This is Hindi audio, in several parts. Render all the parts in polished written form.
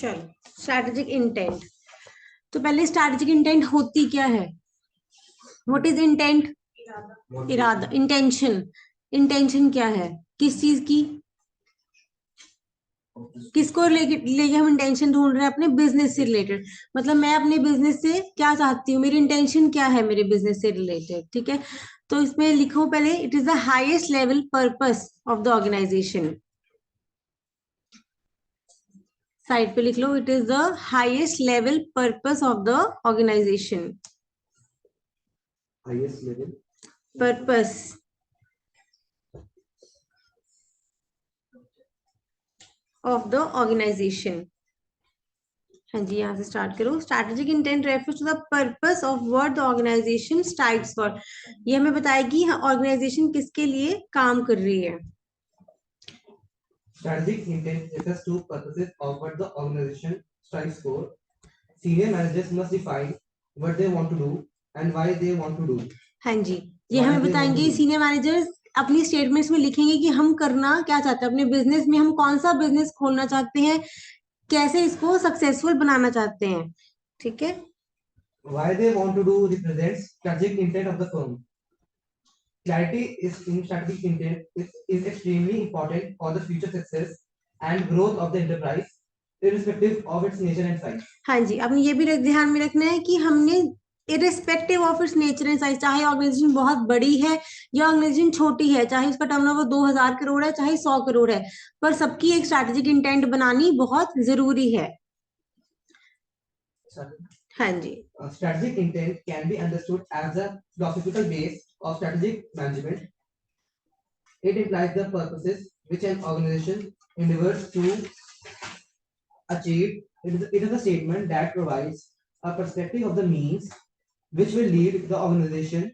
चलो स्ट्रैटेजिक इंटेंट। तो पहले स्ट्रैटेजिक इंटेंट होती क्या है? What is intent? इरादा, इंटेंशन। इंटेंशन क्या है? किस चीज की? किसको लेके हम इंटेंशन ढूंढ रहे हैं? अपने बिजनेस से रिलेटेड। मतलब मैं अपने बिजनेस से क्या चाहती हूँ, मेरी इंटेंशन क्या है मेरे बिजनेस से रिलेटेड, ठीक है। तो इसमें लिखो पहले, it is the highest level purpose of the organisation. Side पे लिख लो, it is the highest level purpose of the organisation. Highest level purpose of the organisation. हाँ जी, यहाँ से स्टार्ट करो। Strategic intent refers to the purpose of what the organisation strives for. ये हमें बताएगी ऑर्गेनाइजेशन किसके लिए काम कर रही है। strategic intent refers to purposes of what the organization strives for. Senior managers must define what they want to do and why they want to do. हाँ जी, ये Why हमें they want to बताएंगे do. सीनियर मैनेजर्स अपनी स्टेटमेंट्स में लिखेंगे कि हम करना क्या चाहते हैं अपने बिजनेस में, हम कौन सा बिजनेस खोलना चाहते हैं, कैसे इसको सक्सेसफुल बनाना चाहते हैं, ठीक है। Why they want to do represents strategic intent of the firm. Clarity is in strategic intent is extremely important for the future success and growth of the enterprise, irrespective of its nature and size. हाँ जी, अब ये भी ध्यान में रखना है कि हमने irrespective of its nature and size, चाहे ऑर्गेनाइजेशन बहुत बड़ी है या ऑर्गेनाइजेशन छोटी है, चाहे इसका टर्नओवर 2000 करोड़ है चाहे 100 करोड़ है, पर सबकी एक स्ट्रैटेजिक इंटेंट बनानी बहुत जरूरी है। हाँ जी। Strategic intent can be understood as a philosophical base of strategic management. It implies the purposes which an organization endeavors to achieve. It is a statement that provides a perspective of the means which will lead the organization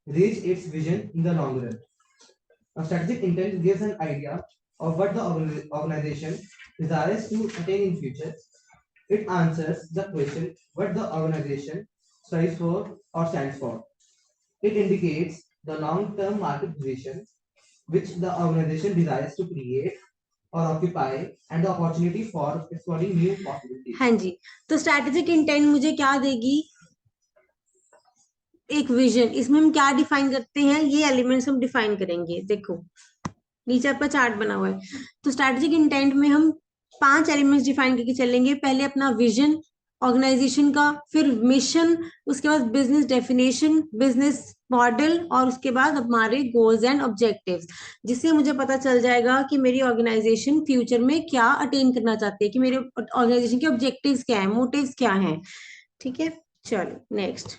reach its vision in the long run. A strategic intent gives an idea of what the organization desires to attain in future. It answers the question what the organization strives for or stands for. It indicates the long-term market position which the organization desires to create or occupy and the opportunity for exploring new possibilities. हाँ जी, तो स्ट्रैटेजिक इंटेंट मुझे क्या देगी? एक विजन। इसमें हम क्या डिफाइन करते हैं? ये एलिमेंट्स हम डिफाइन करेंगे। देखो नीचे आपका चार्ट बना हुआ है। तो स्ट्रैटेजिक इंटेंट में हम 5 एलिमेंट्स डिफाइन करके चलेंगे। पहले अपना विजन ऑर्गेनाइजेशन का, फिर मिशन, उसके बाद बिजनेस डेफिनेशन, बिजनेस मॉडल, और उसके बाद हमारे गोल्स एंड ऑब्जेक्टिव्स, जिससे मुझे पता चल जाएगा कि मेरी ऑर्गेनाइजेशन फ्यूचर में क्या अटेन करना चाहती है, कि मेरे ऑर्गेनाइजेशन के ऑब्जेक्टिव्स क्या है, मोटिव्स क्या हैं, ठीक है। चलो next.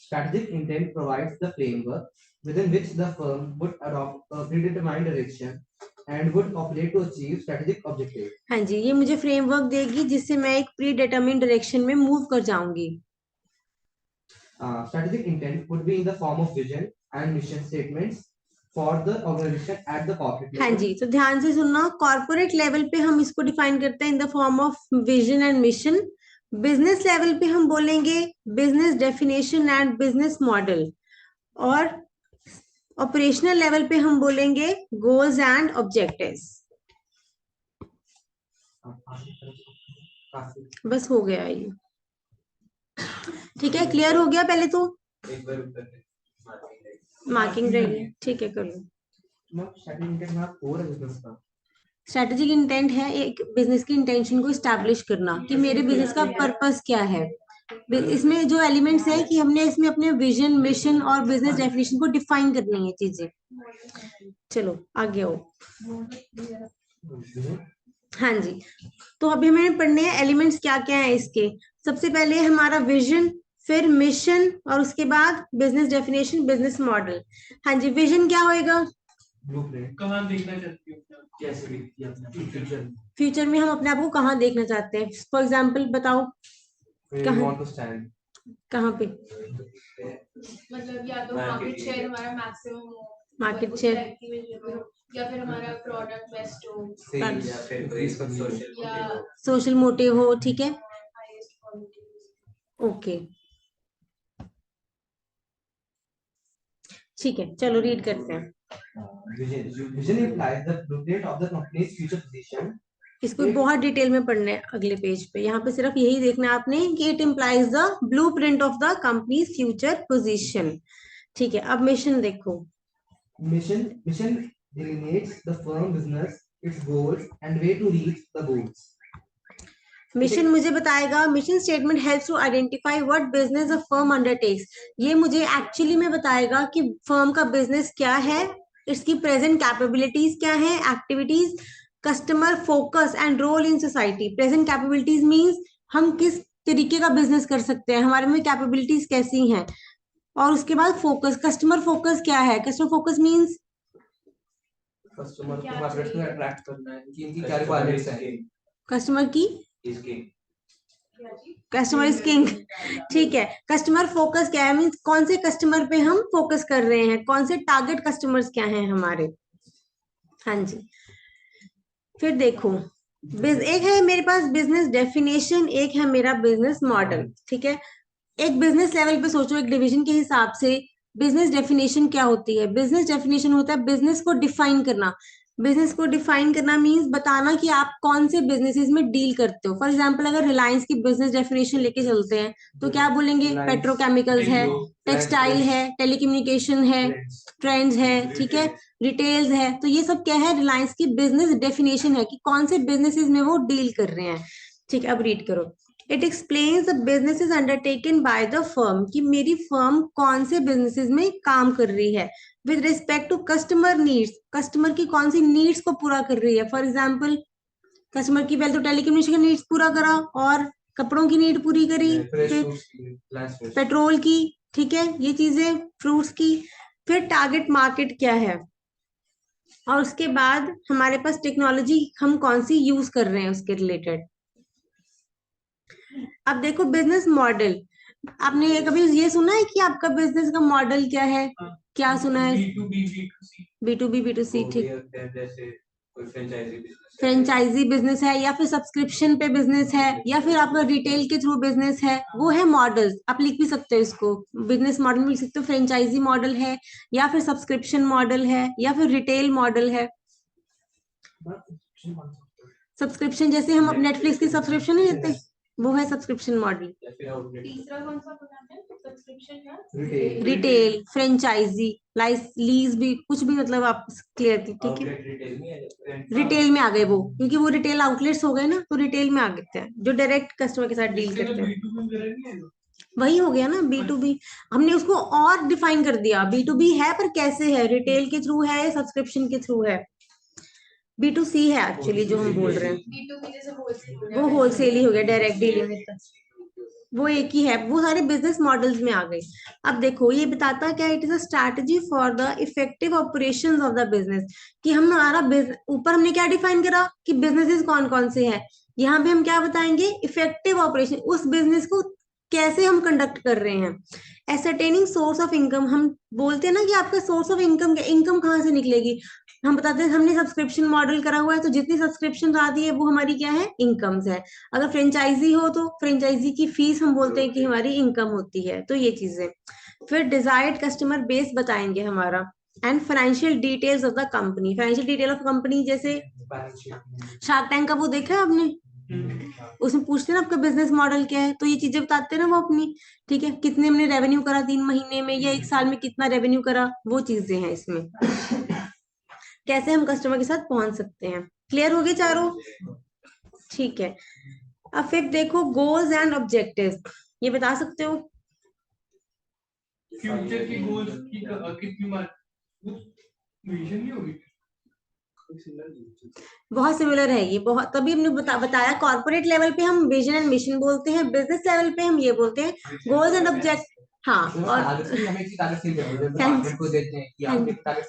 Strategic intent provides the framework within which the firm would adopt a predetermined direction and would operate to achieve strategic objectives. हाँ जी, ये मुझे फ्रेमवर्क देगी जिससे मैं एक प्री डिटरमिन्ड डायरेक्शन में मूव कर जाऊंगी। Strategic intent would be in the form of vision and mission statements for the organization at the corporate level. हाँ जी, तो ध्यान से सुनना। कॉर्पोरेट लेवल पे हम इसको डिफाइन करते हैं in the form of vision and mission. Business level पे हम बोलेंगे business definition and business model, और ऑपरेशनल लेवल पे हम बोलेंगे गोल्स एंड ऑब्जेक्टिव्स। बस हो गया ये, ठीक है। क्लियर हो गया? पहले तो एक बार मार्किंग रहेगी, ठीक है, कर लो। strategic intent में core है business का। स्ट्रेटेजिक इंटेंट है एक बिजनेस की इंटेंशन को स्टैब्लिश करना कि मेरे बिजनेस का पर्पस क्या है। इसमें जो एलिमेंट्स है कि हमने इसमें अपने विजन, मिशन और बिजनेस डेफिनेशन को डिफाइन करनी है चीजें। चलो आगे आओ। हाँ जी, तो अभी हमें पढ़ने हैं एलिमेंट्स क्या क्या है इसके। सबसे पहले हमारा विजन, फिर मिशन, और उसके बाद बिजनेस डेफिनेशन, बिजनेस मॉडल। हाँ जी, विजन क्या होएगा? कहाँ देखना चाहती हो, कैसे देखती है अपना फ्यूचर? फ्यूचर में हम अपने आप को कहाँ देखना चाहते हैं? फॉर एग्जाम्पल बताओ। कहाँ want to stand? कहाँ पे? मतलब या तो मार्केट शेयर हमारा मैक्सिमम हो, मार्केट शेयर, या फिर हमारा प्रोडक्ट बेस्ट हो, सेल या फिर कोई सोशल या सोशल मोटिव हो, ठीक है, हाईएस्ट क्वालिटी। ओके, ठीक है। चलो रीड करते हैं। Vision implies the blueprint of the company's future position. इसको बहुत डिटेल में पढ़ना है अगले पेज पे। यहाँ पे सिर्फ यही देखना है आपने कि it implies the blueprint of the companies future position. ठीक है, अब मिशन देखो। Mission delineates the firm business, its goals and way to reach the goals. Mission मुझे बताएगा, mission statement helps to identify what business a firm undertakes. ये मुझे एक्चुअली में बताएगा कि फर्म का बिजनेस क्या है, इसकी प्रेजेंट कैपेबिलिटीज क्या है, activities, customer focus and role in society. Present capabilities means हम किस तरीके का बिजनेस कर सकते हैं, हमारे में कैपेबिलिटीज कैसी हैं। और उसके बाद फोकस, कस्टमर फोकस क्या है, कस्टमर फोकस मींस कस्टमर को मार्केट में अट्रैक्ट करना है कि इनकी क्या रिक्वायरमेंट्स हैं। कस्टमर की, इसकी कस्टमर इज किंग। ठीक है, कस्टमर फोकस क्या है, मीन्स कौन से कस्टमर पे हम फोकस कर रहे हैं, कौन से टारगेट कस्टमर्स क्या हैं हमारे। हाँ जी, फिर देखो एक है मेरे पास बिजनेस डेफिनेशन, एक है मेरा बिजनेस मॉडल। ठीक है, एक बिजनेस लेवल पे सोचो, एक डिवीजन के हिसाब से बिजनेस डेफिनेशन क्या होती है। बिजनेस डेफिनेशन होता है बिजनेस को डिफाइन करना। बिजनेस को डिफाइन करना मींस बताना कि आप कौन से बिजनेसेस में डील करते हो। फॉर एग्जांपल अगर रिलायंस की बिजनेस डेफिनेशन लेके चलते हैं तो क्या बोलेंगे, पेट्रोकेमिकल्स है, टेक्सटाइल है, टेलीकम्युनिकेशन है, ट्रेंड्स है, ठीक है, रिटेल्स है। तो ये सब क्या है, रिलायंस की बिजनेस डेफिनेशन है कि कौन से बिजनेसेस में वो डील कर रहे हैं। ठीक है, अब रीड करो। It explains the businesses undertaken by the firm, कि मेरी फर्म कौन से बिजनेसेस में काम कर रही है with respect to customer needs, customer की कौन सी नीड्स को पूरा कर रही है। फॉर एग्जांपल कस्टमर की पहले तो टेलीकम्युनिकेशन नीड्स पूरा करा, और कपड़ों की नीड पूरी करी, फिर पेट्रोल की, ठीक है, ये चीजें, फ्रूट्स की। फिर टारगेट मार्केट क्या है, और उसके बाद हमारे पास टेक्नोलॉजी हम कौन सी यूज कर रहे हैं उसके रिलेटेड। अब देखो बिजनेस मॉडल, आपने कभी ये सुना है कि आपका बिजनेस का मॉडल क्या है, क्या सुना है? B2B B2C, ठीक, फ्रेंचाइजी बिजनेस है, या फिर सब्सक्रिप्शन पे बिजनेस है, या फिर आपका रिटेल के थ्रू बिजनेस है, वो है मॉडल्स। आप लिख भी सकते हो इसको, बिजनेस मॉडल में लिख सकते हो, फ्रेंचाइजी मॉडल है, या फिर सब्सक्रिप्शन मॉडल है, या फिर रिटेल मॉडल है। सब्सक्रिप्शन जैसे हम नेटफ्लिक्स की सब्सक्रिप्शन नहीं लेते, वो है सब्सक्रिप्शन मॉडल। तीसरा कौन सा बताते हैं, सब्सक्रिप्शन या रिटेल, फ्रेंचाइजी, लीज भी, कुछ भी, मतलब आप क्लियर थी, ठीक है। रिटेल में आ गए वो, क्योंकि वो रिटेल आउटलेट्स हो गए ना, तो रिटेल में आ गए थे जो डायरेक्ट कस्टमर के साथ डील करते हैं। वही हो गया ना B2B। हमने उसको और डिफाइन कर दिया, B2B है पर कैसे है, रिटेल के थ्रू है, सब्सक्रिप्शन के थ्रू है। B2C है एक्चुअली जो हम बोल रहे हैं, B2B जैसे होलसेल वो होलसेल ही हो गया, डायरेक्ट डीलिंग में, वो एक ही है। वो सारे बिजनेस मॉडल्स में आ गए। अब देखो ये बताता है क्या, it is a strategy for the effective operations of the business, कि हम हमारा ऊपर हमने क्या डिफाइन करा कि बिजनेसेस कौन कौन से हैं। यहाँ पे हम क्या बताएंगे, इफेक्टिव ऑपरेशन, उस बिजनेस को कैसे हम कंडक्ट कर रहे हैं। एसरटेनिंग सोर्स ऑफ इनकम, हम बोलते हैं ना कि आपका सोर्स ऑफ इनकम, इनकम कहाँ से निकलेगी। हम बताते हैं हमने सब्सक्रिप्शन मॉडल करा हुआ है, तो जितनी सब्सक्रिप्शन आती है वो हमारी क्या है, इनकम्स है। अगर फ्रेंचाइजी हो तो फ्रेंचाइजी की फीस हम बोलते हैं कि हमारी इनकम होती है। तो ये चीजें, फिर डिजायर्ड कस्टमर बेस बताएंगे हमारा, and financial details of the company. Financial detail of company जैसे शार्क टैंक का वो देखा है आपने, उसमें पूछते हैं ना आपका बिजनेस मॉडल क्या है, तो ये चीजें बताते हैं ना वो अपनी। ठीक है, कितने हमने रेवेन्यू करा 3 महीने में, या 1 साल में कितना रेवेन्यू करा, वो चीजें हैं इसमें। कैसे हम कस्टमर के साथ पहुंच सकते हैं। क्लियर हो गए चारों? ठीक है, अब फिर देखो गोल्स एंड ऑब्जेक्टिव्स, ये बता सकते हो फ्यूचर की गोल्स की कितनी विजन नहीं होगी। बहुत सिमिलर है ये, बहुत, तभी हमने बताया कॉर्पोरेट लेवल पे हम विजन एंड मिशन बोलते हैं, बिजनेस लेवल पे हम ये बोलते हैं गोल्स एंड ऑब्जेक्ट। हाँ, और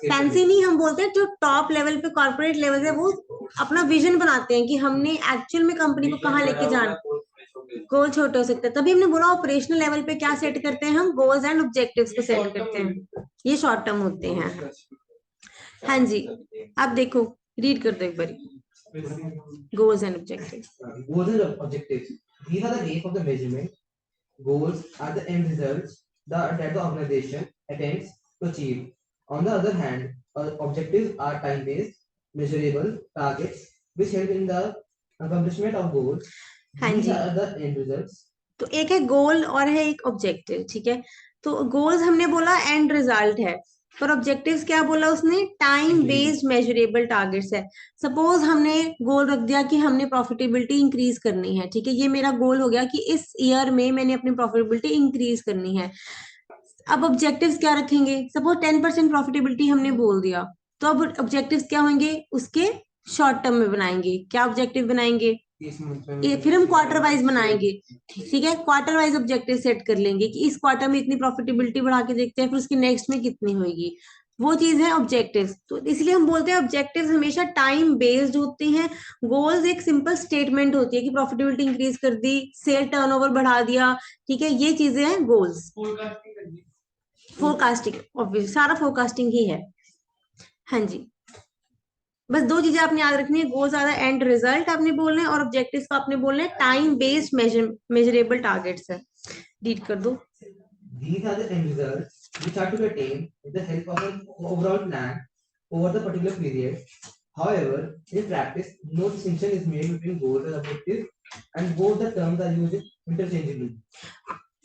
फैंसी नहीं, हम बोलते हैं जो टॉप लेवल पे कॉर्पोरेट लेवल है वो अपना विजन बनाते हैं कि हमने एक्चुअल में कंपनी को कहाँ लेके जाना। गोल छोटे हो सकते हैं, तभी हमने बोला ऑपरेशनल लेवल पे क्या सेट करते हैं हम, गोल्स एंड ऑब्जेक्टिव्स को सेट करते हैं, ये शॉर्ट टर्म होते हैं। हाँ जी, अब देखो रीड कर दो एक बार, goals and objectives. Goals and objectives. These are the aims of the measurement. Goals are the end results that the organization attempts to achieve. On the other hand, objectives are time-based, measurable targets which help in the accomplishment of goal. हाँ These जी, are the end results. तो एक है गोल और है एक ऑब्जेक्टिव, ठीक है। तो गोल्स हमने बोला एंड रिजल्ट है, पर ऑब्जेक्टिव्स क्या बोला उसने, टाइम बेस्ड मेजरेबल टारगेट्स है। सपोज हमने गोल रख दिया कि हमने प्रॉफिटेबिलिटी इंक्रीज करनी है, ठीक है, ये मेरा गोल हो गया कि इस ईयर में मैंने अपनी प्रॉफिटेबिलिटी इंक्रीज करनी है। अब ऑब्जेक्टिव्स क्या रखेंगे, सपोज 10% प्रॉफिटेबिलिटी हमने बोल दिया, तो अब ऑब्जेक्टिव्स क्या होंगे उसके, शॉर्ट टर्म में बनाएंगे। क्या ऑब्जेक्टिव बनाएंगे, ये फिर हम क्वार्टर वाइज बनाएंगे, ठीक है, क्वार्टर वाइज ऑब्जेक्टिव सेट कर लेंगे कि इस क्वार्टर में इतनी प्रॉफिटेबिलिटी बढ़ा के देखते हैं, फिर उसके नेक्स्ट में कितनी होगी। वो चीज है ऑब्जेक्टिव्स। तो इसलिए हम बोलते हैं ऑब्जेक्टिव्स हमेशा टाइम बेस्ड होते हैं। गोल्स एक सिंपल स्टेटमेंट होती है कि प्रॉफिटेबिलिटी इंक्रीज कर दी, सेल टर्नओवर बढ़ा दिया, ठीक है, ये चीजें हैं गोल्स। फोरकास्टिंग करनी। फोरकास्टिंग, ऑब्वियस सारा फोरकास्टिंग ही है। हाँ जी, बस दो चीजें आपने याद रखनी है, goals are the end result आपने बोलना है, और ऑब्जेक्टिव्स का आपने बोलना है टाइम बेस्ड मेजरेबल टारगेट्स है। रीड कर दो। These are the end results which are to be attained with the help of an overall plan over the particular period. However, in practice, no distinction is made between goals and objectives, and both the terms are used interchangeably.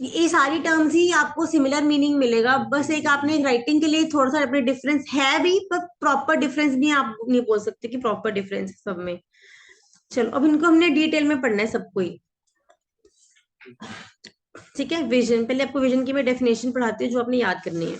ये सारी टर्म्स ही आपको सिमिलर मीनिंग मिलेगा, बस एक आपने राइटिंग के लिए थोड़ा सा अपने डिफरेंस है भी, पर प्रॉपर डिफरेंस भी आप नहीं बोल सकते कि प्रॉपर डिफरेंस है सब में। चलो अब इनको हमने डिटेल में पढ़ना है सबको ही, ठीक है। विजन, पहले आपको विजन की मैं डेफिनेशन पढ़ाती हूँ जो आपने याद करनी है।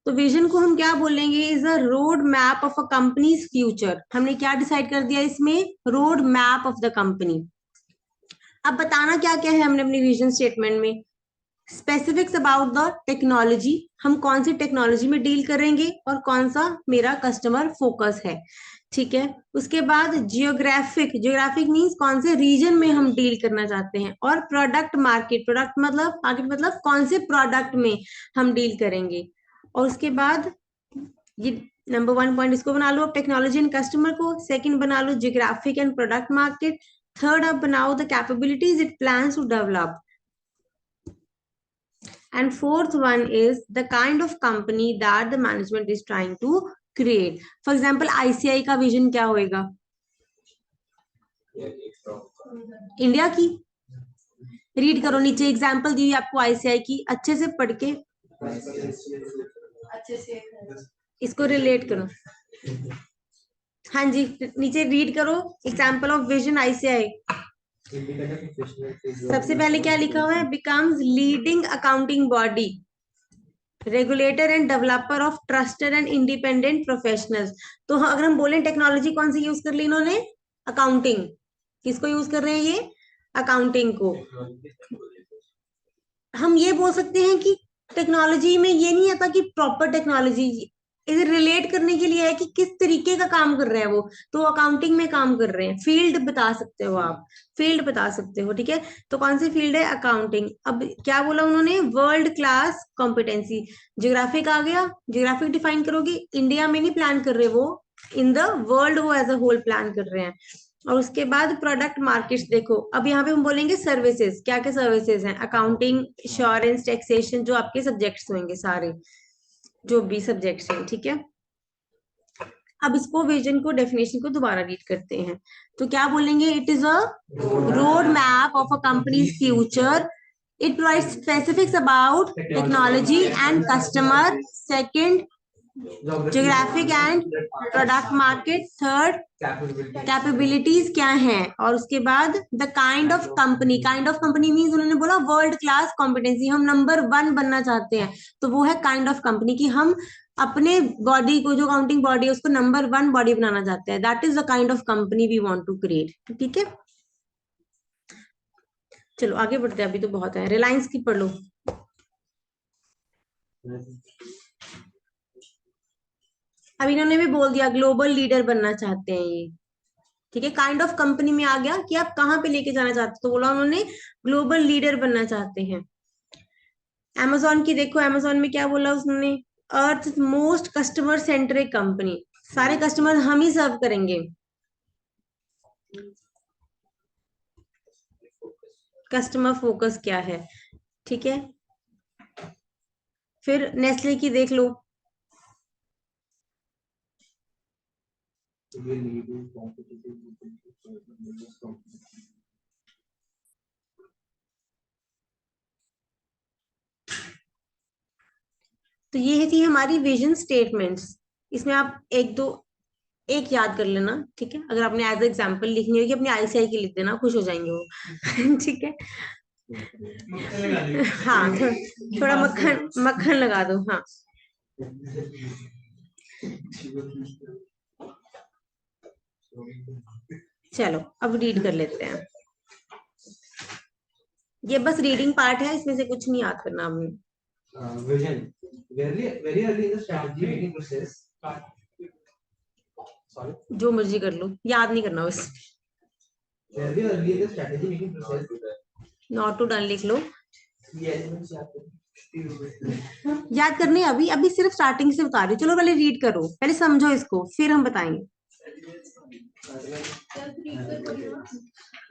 तो विजन को हम क्या बोलेंगे, is a road map of a companies future. हमने क्या डिसाइड कर दिया इसमें, road map of the company. अब बताना क्या क्या है हमने अपनी विजन स्टेटमेंट में, स्पेसिफिक्स अबाउट द टेक्नोलॉजी, हम कौन सी टेक्नोलॉजी में डील करेंगे और कौन सा मेरा कस्टमर फोकस है, ठीक है। उसके बाद जियोग्राफिक, जियोग्राफिक मींस कौन से रीजन में हम डील करना चाहते हैं, और प्रोडक्ट मार्केट, प्रोडक्ट मतलब मार्केट मतलब कौन से प्रोडक्ट में हम डील करेंगे। और उसके बाद ये नंबर 1 पॉइंट इसको बना लो, अब टेक्नोलॉजी एंड कस्टमर को। सेकंड बना लो geographic and product market. Third अब बनाओ the capabilities it plans to develop. And fourth one is the kind of company that the management is trying to create. For example, ICI का विजन क्या होएगा, इंडिया की। रीड करो, नीचे एग्जांपल दी हुई आपको आईसीआई की, अच्छे से पढ़ के अच्छे से इसको रिलेट करो। हाँ जी, नीचे रीड करो एग्जांपल ऑफ विजन आईसीआई। सबसे पहले क्या लिखा हुआ है, becomes leading accounting body, regulator end developer of trusted and independent professionals. तो अगर हम बोलें टेक्नोलॉजी कौन सी यूज कर ली इन्होंने, अकाउंटिंग। किसको यूज कर रहे हैं ये, अकाउंटिंग को। हम ये बोल सकते हैं कि टेक्नोलॉजी में ये नहीं आता कि प्रॉपर टेक्नोलॉजी, इसे रिलेट करने के लिए है कि किस तरीके का काम कर रहे हैं वो, तो अकाउंटिंग में काम कर रहे हैं, फील्ड बता सकते हो आप, फील्ड बता सकते हो, ठीक है। तो कौन सी फील्ड है, अकाउंटिंग। अब क्या बोला उन्होंने, वर्ल्ड क्लास कॉम्पिटेंसी। ज्योग्राफिक आ गया, ज्योग्राफिक डिफाइन करोगे, इंडिया में नहीं प्लान कर रहे वो, इन द वर्ल्ड वो एज अ होल प्लान कर रहे हैं। और उसके बाद प्रोडक्ट मार्केट्स देखो, अब यहाँ पे हम बोलेंगे सर्विसेज, क्या क्या सर्विसेज हैं, अकाउंटिंग, इंश्योरेंस, टैक्सेशन, जो आपके सब्जेक्ट्स होंगे सारे, जो भी सब्जेक्ट्स हैं, ठीक है। अब इसको विजन को डेफिनेशन को दोबारा रीड करते हैं। तो क्या बोलेंगे, it is a road map of a companies future, it provides specifics about technology and customer. Second, geographic and product market. Third, capabilities क्या हैं, और उसके बाद the kind of company, kind of company means उन्होंने बोला वर्ल्ड क्लास कॉम्पिटेंसी, हम नंबर 1 बनना चाहते हैं, तो वो है काइंड ऑफ कंपनी की हम अपने बॉडी को, जो काउंटिंग बॉडी है उसको नंबर 1 बॉडी बनाना चाहते हैं, that is the kind of company we want to create, ठीक है। चलो आगे बढ़ते हैं, अभी तो बहुत है। रिलायंस की पढ़ लो। अब इन्होंने भी बोल दिया ग्लोबल लीडर बनना चाहते हैं ये, ठीक है। काइंड ऑफ कंपनी में आ गया कि आप कहाँ पे लेके जाना चाहते हो, तो बोला उन्होंने ग्लोबल लीडर बनना चाहते हैं। अमेजोन की देखो, अमेजोन में क्या बोला उसने, अर्थ मोस्ट कस्टमर सेंट्रिक कंपनी, सारे कस्टमर हम ही सर्व करेंगे। कस्टमर फोकस क्या है, ठीक है। फिर नेस्ले की देख लो, will lead to competitive. तो ये थी हमारी विजन स्टेटमेंट्स। इसमें आप एक याद कर लेना, ठीक है। अगर आपने एज एग्जांपल लिखनी होगी अपनी आईसीआई की लिख देना, खुश हो जाएंगे वो। ठीक है। मक्खन लगा दे। हाँ, थोड़ा मक्खन मक्खन लगा दो। हाँ, चलो अब रीड कर लेते हैं। ये बस रीडिंग पार्ट है, इसमें से कुछ नहीं याद करना आपने। Vision. Very early in the strategy making process. Sorry. जो मर्जी कर लो, याद नहीं करना बस। Very early in the strategy making process. Note it down लिख लो। ये elements याद करने अभी अभी सिर्फ स्टार्टिंग से बता रही हूँ। चलो पहले रीड करो, पहले समझो इसको, फिर हम बताएंगे।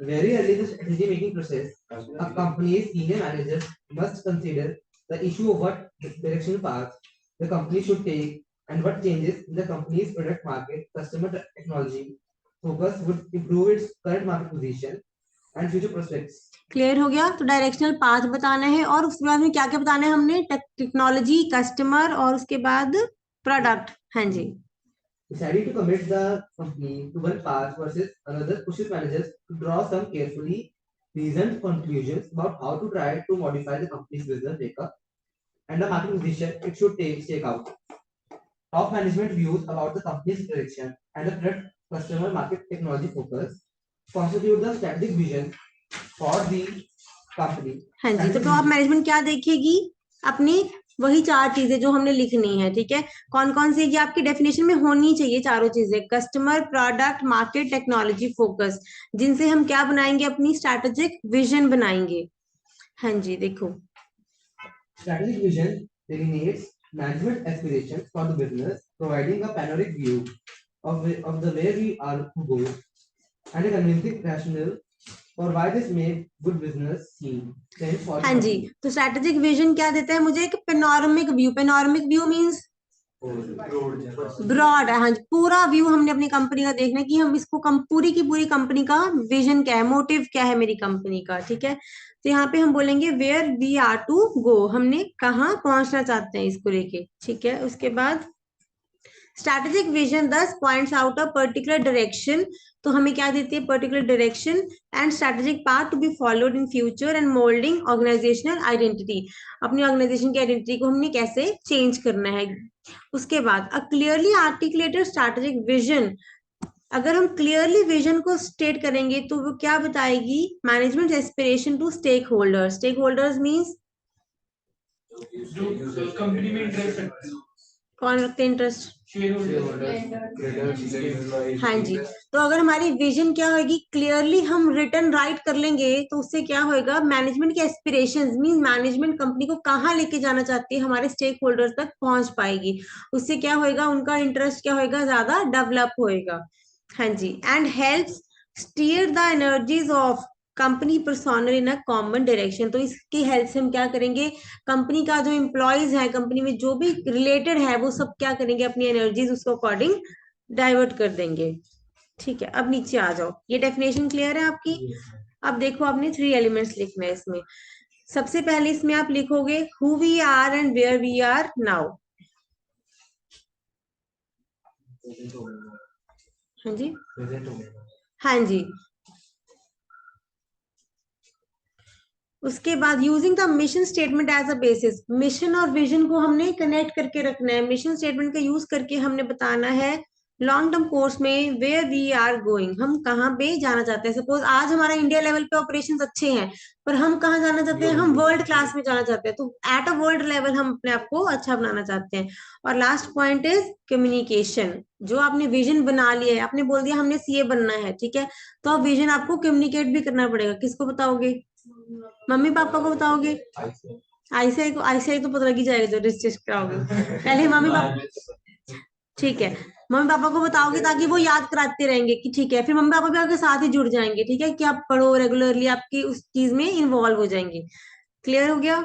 Very early in the strategy making process, a company's senior managers must consider the issue of what direction path the company should take and what changes in the company's product market, customer technology focus would improve its current market position and future prospects. Clear हो गया? तो डायरेक्शनल पाथ बताना है और उसके बाद में क्या क्या बताना है हमने, टेक्नोलॉजी, कस्टमर और उसके बाद प्रोडक्ट। हाँ जी। Deciding to commit the company to one path versus another pushes managers to draw some carefully reasoned conclusions about how to try to modify the company's business makeup and the market position it should take out. Top management views about the company's direction and the product customer market technology focus constitute the strategic vision for the company. हाँ जी, तो टॉप मैनेजमेंट क्या देखेगी? अपनी वही चार चीजें जो हमने लिखनी है, ठीक है। कौन कौन सी? ये आपकी डेफिनेशन में होनी चाहिए चारों चीजें, customer, product, market, technology focus, जिनसे हम क्या बनाएंगे, अपनी स्ट्रैटेजिक विजन बनाएंगे। हाँ जी, देखो। Strategic vision delineates management aspirations for the business, providing a panoramic view of the way we are to go and a convincing rationale for why this made good business sense for हाँ जी, तो स्ट्रैटेजिक विजन क्या देता है मुझे? एक panoramic view. Panoramic view means broad. हाँ जी, पूरा व्यू हमने अपनी कंपनी का देखना है कि हम इसको पूरी की पूरी कंपनी का विजन क्या है, मोटिव क्या है मेरी कंपनी का, ठीक है। तो यहाँ पे हम बोलेंगे where we are to go, हमने कहाँ पहुंचना चाहते हैं इसको लेके, ठीक है। उसके बाद strategic vision 10 points out a particular direction, तो हमें क्या देती है? Particular direction and strategic path to be followed in future and moulding organizational identity, अपनी ऑर्गेनाइजेशन की आइडेंटिटी को हमने कैसे चेंज करना है। उसके बाद a clearly articulated strategic vision, अगर हम क्लियरली विजन को स्टेट करेंगे तो वो क्या बताएगी? Management aspiration to stakeholders. Stakeholders means जो कंपनी में इंटरेस्ट रखते हैं, कौन रखते हैं इंटरेस्ट? हाँ जी, तो अगर हमारी विजन क्या होगी, क्लियरली हम रिटर्न राइट कर लेंगे तो उससे क्या होएगा? मैनेजमेंट के एस्पिरेशंस मीन मैनेजमेंट कंपनी को कहाँ लेके जाना चाहती है, हमारे स्टेक होल्डर्स तक पहुंच पाएगी। उससे क्या होएगा? उनका इंटरेस्ट क्या होएगा? ज्यादा डेवलप होएगा। हाँ जी, and helps steer the energies of company personnel in a common direction, तो इसकी हेल्प से हम क्या करेंगे? कंपनी का जो एम्प्लॉयज है, कंपनी में जो भी रिलेटेड है, वो सब क्या करेंगे? अपनी एनर्जीज उसको अकॉर्डिंग डाइवर्ट कर देंगे। ठीक है, अब नीचे आ जाओ। ये डेफिनेशन क्लियर है आपकी? अब देखो, आपने 3 एलिमेंट्स लिखना है इसमें। सबसे पहले इसमें आप लिखोगे who we are and where we are now. हाँ जी, हाँ जी। उसके बाद using the mission statement as a basis, mission और विजन को हमने कनेक्ट करके रखना है। मिशन स्टेटमेंट का यूज करके हमने बताना है लॉन्ग टर्म कोर्स में वेयर वी आर गोइंग, हम कहाँ पे जाना चाहते हैं। सपोज आज हमारा इंडिया लेवल पे ऑपरेशंस अच्छे हैं, पर हम कहाँ जाना चाहते हैं? हम वर्ल्ड क्लास में जाना चाहते हैं, तो एट अ वर्ल्ड लेवल हम अपने आप को अच्छा बनाना चाहते हैं। और लास्ट पॉइंट इज कम्युनिकेशन। जो आपने विजन बना लिया है, आपने बोल दिया हमने सीए बनना है, ठीक है, तो अब विजन आपको कम्युनिकेट भी करना पड़ेगा। किसको बताओगे? मम्मी पापा को बताओगे? आईसीआई को? आईसीआई तो पता लग ही जाएगा जो रजिस्ट्रेशन कराओगे। पहले मम्मी पापा, ठीक है, मम्मी पापा को बताओगे ताकि वो याद कराते रहेंगे कि ठीक है, फिर मम्मी पापा भी आपके साथ ही जुड़ जाएंगे, ठीक है, कि आप पढ़ो रेगुलरली, आपकी उस चीज में इन्वॉल्व हो जाएंगे। क्लियर हो गया?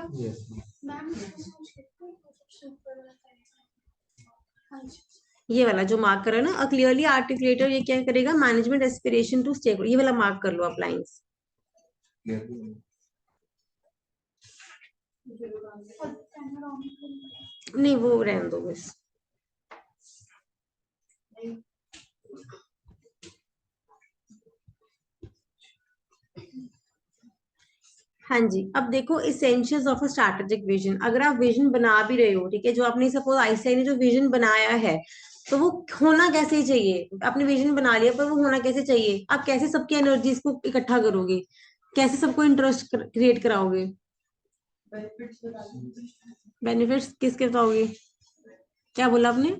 ये वाला जो मार्क कर रहा है ना, अ क्लियरली आर्टिकुलेटर, ये क्या करेगा, मैनेजमेंट एस्पिरेशन टू स्टेक, ये वाला मार्क कर लो आप लाइंस। नहीं वो रहने दो बस। हाँ जी, अब देखो essentials of a strategic vision. अगर आप विजन बना भी रहे हो, ठीक है, जो आपने सपोज आईसीआई ने जो विजन बनाया है, तो वो होना कैसे चाहिए, आपने विजन बना लिया पर वो होना कैसे चाहिए, आप कैसे सबकी एनर्जीज को इकट्ठा करोगे, कैसे सबको इंटरेस्ट क्रिएट कराओगे, बेनिफिट्स किसके बताओगे, क्या बोला आपने,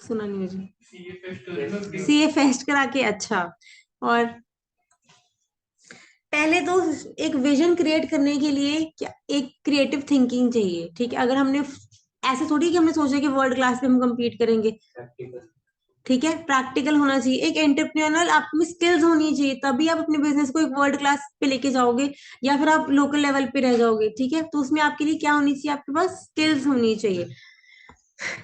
सुना नहीं मुझे। सीए फेस्ट करेगा सीए फेस्ट करा के, अच्छा। और पहले तो एक विजन क्रिएट करने के लिए क्या, एक क्रिएटिव थिंकिंग चाहिए, ठीक है। अगर हमने ऐसे थोड़ी कि हमने सोचा कि वर्ल्ड क्लास पे हम compete करेंगे, ठीक है, प्रैक्टिकल होना चाहिए, एक एंटरप्रेन्योरल आप में स्किल्स होनी चाहिए, तभी आप अपने बिजनेस को एक वर्ल्ड क्लास पे लेके जाओगे, या फिर आप लोकल लेवल पे रह जाओगे, ठीक है। तो उसमें आपके लिए क्या होनी चाहिए, आपके पास स्किल्स होनी चाहिए,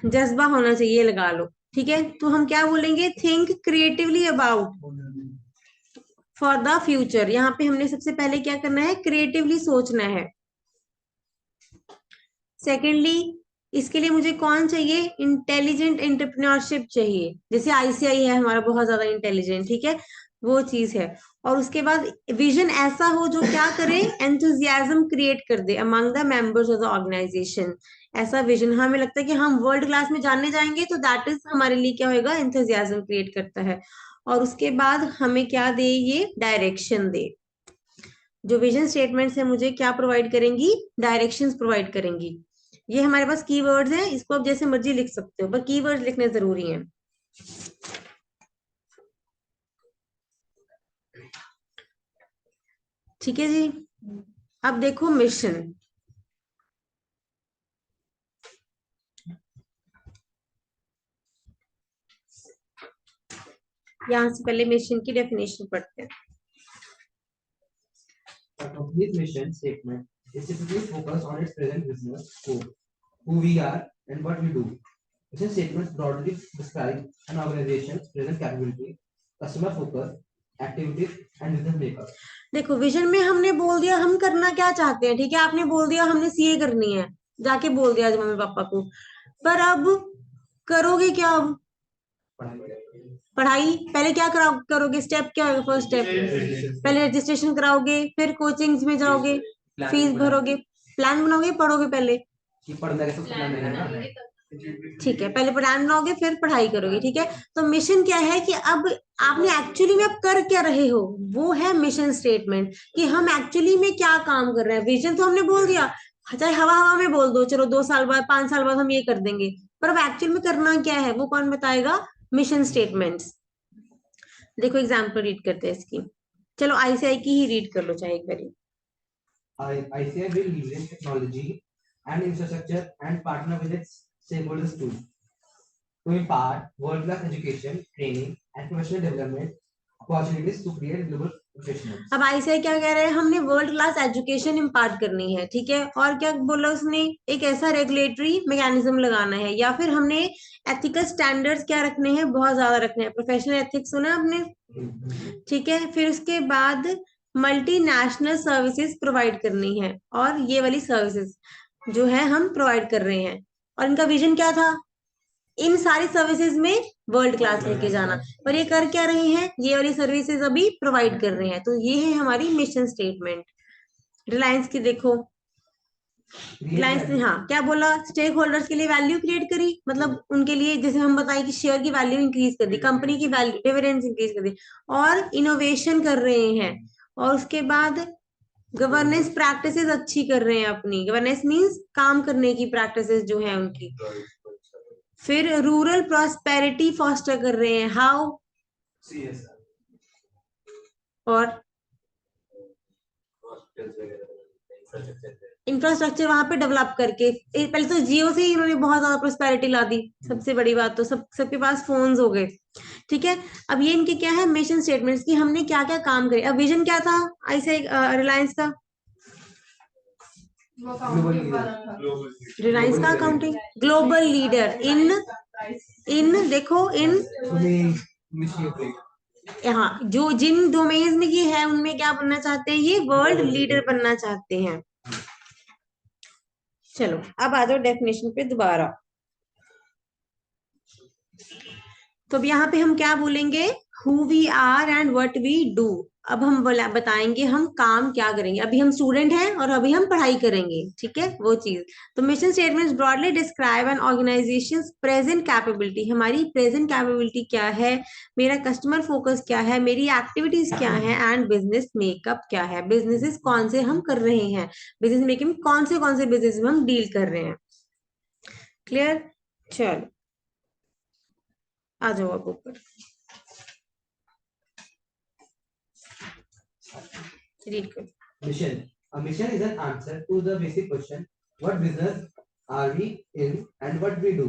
जज्बा होना चाहिए, लगा लो, ठीक है। तो हम क्या बोलेंगे, think creatively about for the future. यहाँ पे हमने सबसे पहले क्या करना है, क्रिएटिवली सोचना है। सेकेंडली, इसके लिए मुझे कौन चाहिए, इंटेलिजेंट एंटरप्रेन्योरशिप चाहिए, जैसे आईसीआई है हमारा बहुत ज्यादा इंटेलिजेंट, ठीक है, वो चीज है। और उसके बाद विजन ऐसा हो जो क्या करे, एंथुजियाज्म क्रिएट कर दे among the members of the organisation. ऐसा विजन, हमें लगता है कि हम वर्ल्ड क्लास में जानने जाएंगे, तो दैट इज हमारे लिए क्या होगा, एंथुजियाज्म क्रिएट करता है। और उसके बाद हमें क्या दे, ये डायरेक्शन दे। जो विजन स्टेटमेंट्स है मुझे क्या प्रोवाइड करेंगी, डायरेक्शंस प्रोवाइड करेंगी। ये हमारे पास कीवर्ड्स हैं, इसको आप जैसे मर्जी लिख सकते हो, पर कीवर्ड्स लिखने जरूरी हैं। ठीक है जी। अब देखो मिशन, यहाँ से पहले मिशन की डेफिनेशन पढ़ते हैं। A complete mission statement is typically focused on its present business scope, who we are and what we do. Mission statements broadly describe an organization's present capability, customer focus, activities and business makeup. देखो विजन में हमने बोल दिया हम करना क्या चाहते हैं, ठीक है, आपने बोल दिया हमने सीए करनी है, जाके बोल दिया आज मम्मी पापा को, पर अब करोगे क्या, अब पढ़ाई पहले क्या करोगे, स्टेप क्या होगा, फर्स्ट स्टेप पहले रजिस्ट्रेशन कराओगे, फिर कोचिंग्स में जाओगे, फीस भरोगे, प्लान बनाओगे, पढ़ोगे पहले, कि पढ़ने का सब प्लान है ना। ठीक है, पहले प्लान बनाओगे फिर पढ़ाई करोगे, ठीक है। तो मिशन क्या है कि अब आपने एक्चुअली में अब कर क्या रहे हो, वो है मिशन स्टेटमेंट, कि हम एक्चुअली में क्या काम कर रहे हैं। विजन तो हमने बोल दिया, चाहे हवा हवा में बोल दो, चलो 2 साल बाद 5 साल बाद हम ये कर देंगे, पर अब एक्चुअल में करना क्या है वो कौन बताएगा, मिशन स्टेटमेंट्स। देखो एग्जाम्पल रीड करते हैं इसकी, चलो आईसीआई की ही रीड कर लो चाहे एक बारी। ICI will leverage technology and infrastructure and partner with its stakeholders too to impart world-class education, training and professional development opportunities to create global professionals. अब आईसीआई क्या कह रहे हैं, हमने वर्ल्ड क्लास एजुकेशन इम्पार्ट करनी है, ठीक है, और क्या बोला उसने, एक ऐसा रेगुलेटरी मैकेनिज्म लगाना है, या फिर हमने एथिकल स्टैंडर्ड्स क्या रखने हैं, बहुत ज्यादा रखने हैं, प्रोफेशनल एथिक्स सुना आपने, ठीक है। फिर उसके बाद मल्टीनेशनल सर्विसेज प्रोवाइड करनी है, और ये वाली सर्विसेज जो है हम प्रोवाइड कर रहे हैं, और इनका विजन क्या था, इन सारी सर्विसेज में वर्ल्ड क्लास लेके जाना। पर ये कर क्या रहे हैं, ये वाली सर्विसेज अभी प्रोवाइड कर रहे हैं, तो ये है हमारी मिशन स्टेटमेंट। रिलायंस की देखो, रिलायंस ने हाँ क्या बोला, स्टेक होल्डर्स के लिए वैल्यू क्रिएट करी, मतलब उनके लिए जैसे हम बताएं कि शेयर की वैल्यू इंक्रीज कर दी, कंपनी की वैल्यू डिविडेंड्स इंक्रीज कर दी, और इनोवेशन कर रहे हैं, और उसके बाद गवर्नेंस प्रैक्टिसेस अच्छी कर रहे हैं अपनी, गवर्नेंस मींस काम करने की प्रैक्टिसेस जो है उनकी। फिर रूरल प्रॉस्पेरिटी फॉस्टर कर रहे हैं, हाउ, और इंफ्रास्ट्रक्चर वहां पे डेवलप करके, पहले तो जियो से ही इन्होंने बहुत ज्यादा प्रोस्पेरिटी ला दी, सबसे बड़ी बात तो सबके पास फोन्स हो गए, ठीक है। अब ये इनके क्या है, मिशन स्टेटमेंट्स की हमने क्या क्या काम करे। अब विजन क्या था ऐसे रिलायंस का, वो Global अकाउंटिंग वाला था। रिलायंस का अकाउंटिंग ग्लोबल लीडर इन देखो इन हाँ, जो जिन डोमेन्स में ये है उनमें क्या बनना चाहते हैं, ये वर्ल्ड लीडर बनना चाहते हैं। चलो अब आ जाओ डेफिनेशन पे दोबारा। तो अब यहाँ पे हम क्या बोलेंगे, who we are and what we do. अब हम बताएंगे हम काम क्या करेंगे। अभी हम स्टूडेंट हैं और अभी हम पढ़ाई करेंगे, ठीक है वो चीज। तो mission statements broadly describe N organisations present capability, हमारी प्रेजेंट कैपेबिलिटी क्या है, मेरा कस्टमर फोकस क्या है, मेरी एक्टिविटीज क्या है, एंड बिजनेस मेकअप क्या है, बिजनेसेस कौन से हम कर रहे हैं, बिजनेस मेकिंग में कौन से बिजनेस में हम डील कर रहे हैं। क्लियर। चलो आ जाओ अब ऊपर, रीड करो। Mission. A mission is an answer to the basic question, what business are we in and what we do.